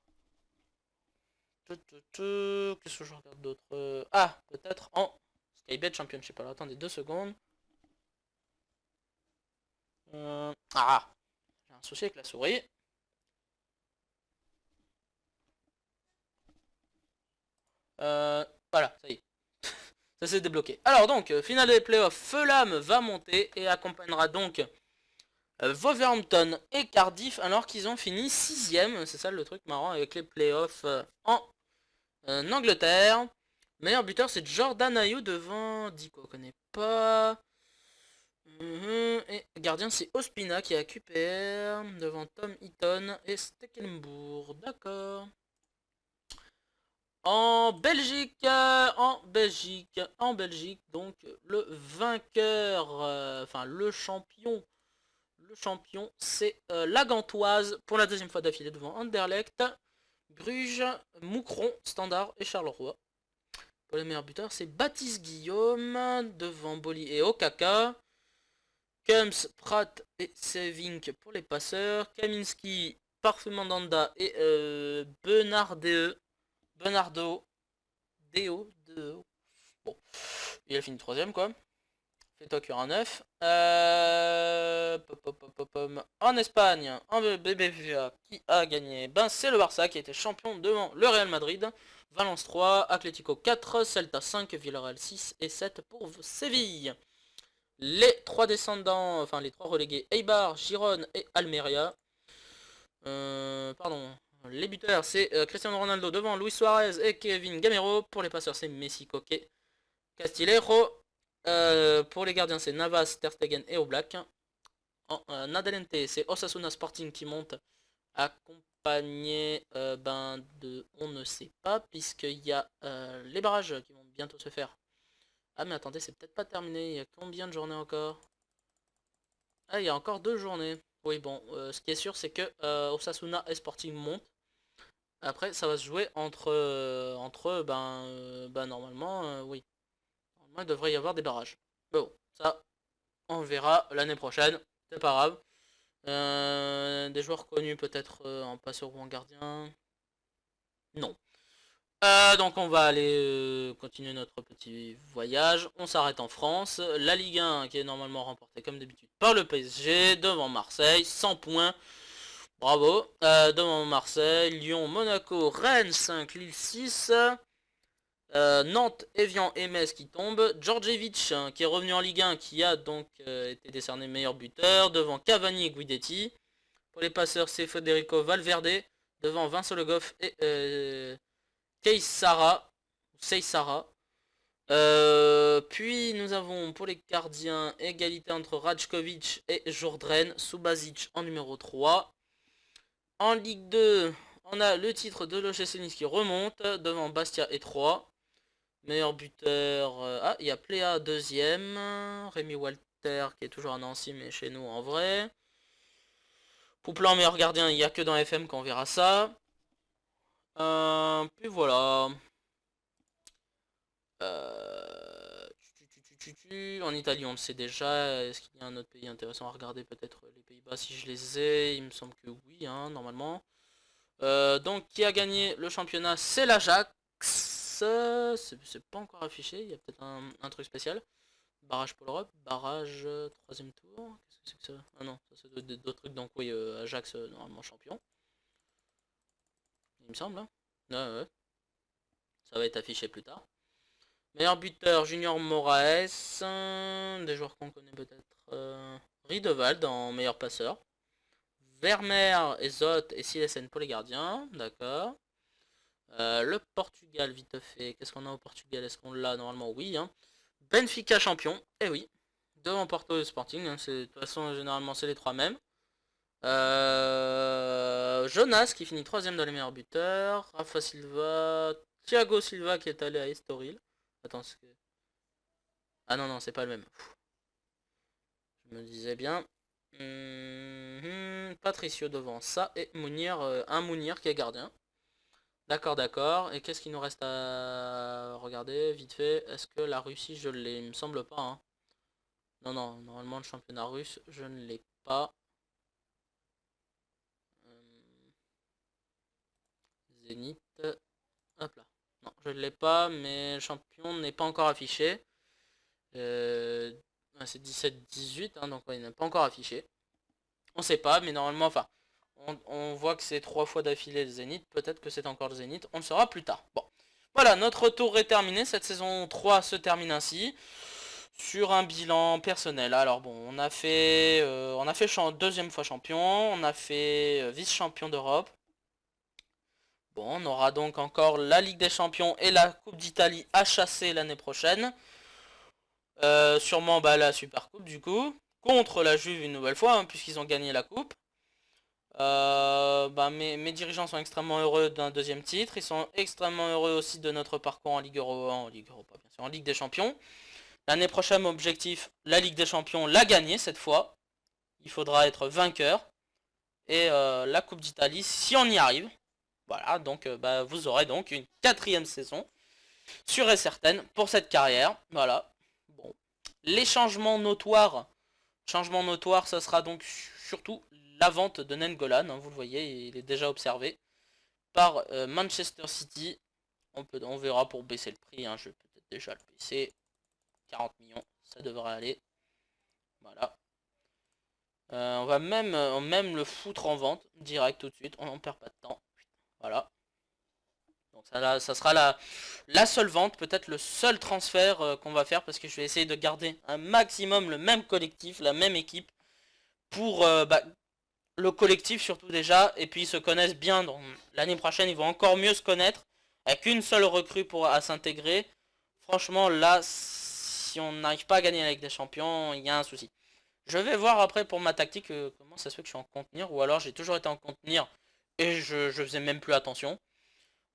S1: Qu'est-ce que je regarde d'autre? Ah, peut-être en Skybet Championship. Alors attendez 2 secondes. Ah, j'ai un souci avec la souris. Voilà, ça y est. Ça s'est débloqué. Alors donc, finale des playoffs, Fulham va monter et accompagnera donc Wolverhampton et Cardiff alors qu'ils ont fini 6ème. C'est ça le truc marrant avec les playoffs en Angleterre. Meilleur buteur c'est Jordan Ayew devant Dico, connaît pas. Et gardien c'est Ospina qui est à QPR devant Tom Eaton et Stekelenburg. D'accord. En Belgique, donc le vainqueur, enfin le champion c'est la Gantoise pour la deuxième fois d'affilée devant Anderlecht, Bruges, Moucron, Standard et Charleroi. Pour les meilleurs buteurs, c'est Baptiste Guillaume devant Boli et Okaka, Kums, Pratt et Sevink pour les passeurs, Kaminski, Parfum Mandanda et Bernardo Deo. Bon, il a fini troisième quoi. Fais-toi cuire un œuf. En Espagne, en BBVA, qui a gagné? Ben c'est le Barça qui a été champion devant le Real Madrid. Valence 3, Atlético 4, Celta 5, Villarreal 6 et 7 pour Séville. Les trois descendants, enfin les trois relégués, Eibar, Girone et Almeria. Les buteurs, c'est Cristiano Ronaldo devant Luis Suarez et Kevin Gamero. Pour les passeurs, c'est Messi, Coquet, Castillejo. Pour les gardiens, c'est Navas, Ter Stegen et Oblak. En Nadalente, c'est Osasuna Sporting qui monte, accompagné de on ne sait pas, puisqu'il y a les barrages qui vont bientôt se faire. Ah mais attendez, c'est peut-être pas terminé. Il y a combien de journées encore? Ah, il y a encore 2 journées. Oui, bon, ce qui est sûr, c'est que Osasuna et Sporting montent. Après, ça va se jouer entre eux, normalement, oui. Normalement, il devrait y avoir des barrages. Mais bon, ça, on verra l'année prochaine. C'est pas grave. Des joueurs connus peut-être en passeur ou en gardien. Non. Donc on va aller continuer notre petit voyage. On s'arrête en France. La Ligue 1 qui est normalement remportée comme d'habitude par le PSG devant Marseille, 100 points. Bravo. Devant Marseille, Lyon, Monaco, Rennes 5, Lille 6. Nantes, Evian et Metz qui tombent. Djordjevic qui est revenu en Ligue 1 qui a donc été décerné meilleur buteur devant Cavani et Guidetti. Pour les passeurs, c'est Federico Valverde devant Vincent Le Goff et Keisara. Seisara. Puis nous avons pour les gardiens égalité entre Rajkovic et Jordren, Subasic en numéro 3. En Ligue 2, on a le titre de l'OGC Nice qui remonte devant Bastia et 3. Meilleur buteur, ah il y a Pléa deuxième, Rémi Walter qui est toujours à Nancy mais chez nous en vrai. Pouplan meilleur gardien, il n'y a que dans FM qu'on verra ça. Puis voilà. En Italie on le sait déjà. Est-ce qu'il y a un autre pays intéressant à regarder? Peut-être les Pays-Bas si je les ai. Il me semble que oui, hein, normalement. Donc qui a gagné le championnat? C'est l'Ajax. C'est pas encore affiché. Il y a peut-être un truc spécial. Barrage pour l'Europe. Barrage troisième tour. Qu'est-ce que c'est que ça? Ah non, ça c'est d'autres trucs. Donc oui, Ajax normalement champion. Il me semble. Hein. Ouais. Ça va être affiché plus tard. Meilleur buteur, Junior Moraes. Des joueurs qu'on connaît peut-être. Riedewald en meilleur passeur. Vermeer et Zot et Silesen pour les gardiens. D'accord. Le Portugal, vite fait. Qu'est-ce qu'on a au Portugal? Est-ce qu'on l'a? Normalement, oui. Hein. Benfica champion. Eh oui. Devant Porto et Sporting. Hein. De toute façon, généralement, c'est les trois mêmes. Jonas qui finit troisième dans les meilleurs buteurs. Rafa Silva. Thiago Silva qui est allé à Estoril. Attends, c'est... Ah non, c'est pas le même. Je me disais bien. Patricio devant ça. Et Mounir, un Mounir qui est gardien. D'accord. Et qu'est-ce qu'il nous reste à regarder vite fait? Est-ce que la Russie, je l'ai? Il me semble pas. Hein. Non, normalement le championnat russe, je ne l'ai pas. Zénith. Hop là. Non, je ne l'ai pas, mais le champion n'est pas encore affiché. C'est 17-18, hein, donc ouais, il n'est pas encore affiché. On sait pas, mais normalement, enfin, on voit que c'est 3 fois d'affilée le Zénith. Peut-être que c'est encore le Zénith, on le saura plus tard. Bon, voilà, notre tour est terminé. Cette saison 3 se termine ainsi. Sur un bilan personnel. Alors bon, on a fait deuxième fois champion. On a fait vice-champion d'Europe. Bon, on aura donc encore la Ligue des Champions et la Coupe d'Italie à chasser l'année prochaine. Sûrement la Super Coupe du coup. Contre la Juve une nouvelle fois, hein, puisqu'ils ont gagné la Coupe. Mes dirigeants sont extrêmement heureux d'un deuxième titre. Ils sont extrêmement heureux aussi de notre parcours en Ligue Europa, bien sûr, en Ligue des Champions. L'année prochaine, objectif, la Ligue des Champions, la gagner cette fois. Il faudra être vainqueur. Et la Coupe d'Italie, si on y arrive. Voilà, donc vous aurez donc une 4e saison. Sûre et certaine pour cette carrière. Voilà. Bon. Les changements notoires. Ça sera donc surtout la vente de Nengolan. Hein, vous le voyez, il est déjà observé. Par Manchester City. On verra pour baisser le prix. Hein, je vais peut-être déjà le baisser. 40 millions, ça devrait aller. Voilà. On va même le foutre en vente direct tout de suite. On perd pas de temps. Voilà. Donc ça sera la seule vente, peut-être le seul transfert qu'on va faire, parce que je vais essayer de garder un maximum le même collectif, la même équipe, pour le collectif surtout déjà, et puis ils se connaissent bien. Donc l'année prochaine ils vont encore mieux se connaître, avec une seule recrue à s'intégrer. Franchement là, si on n'arrive pas à gagner avec des champions, il y a un souci. Je vais voir après pour ma tactique, comment ça se fait que je suis en contenir, ou alors j'ai toujours été en contenir, et je faisais même plus attention.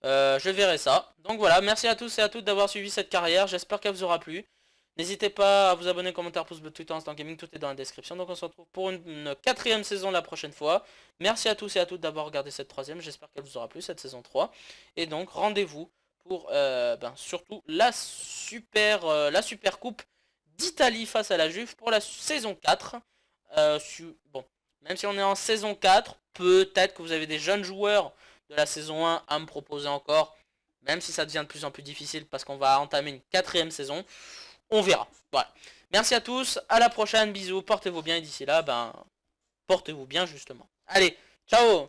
S1: Je verrai ça. Donc voilà, merci à tous et à toutes d'avoir suivi cette carrière. J'espère qu'elle vous aura plu. N'hésitez pas à vous abonner, commentaire, pouce bleu, Twitter, Instant Gaming, tout est dans la description. Donc on se retrouve pour une 4e saison la prochaine fois. Merci à tous et à toutes d'avoir regardé cette 3e. J'espère qu'elle vous aura plu, cette saison 3. Et donc rendez-vous pour surtout la super coupe d'Italie face à la Juve pour la saison 4. Bon, même si on est en saison 4, peut-être que vous avez des jeunes joueurs de la saison 1 à me proposer encore, même si ça devient de plus en plus difficile parce qu'on va entamer une 4e saison. On verra. Voilà. Merci à tous, à la prochaine, bisous, portez-vous bien et d'ici là, portez-vous bien justement. Allez, ciao!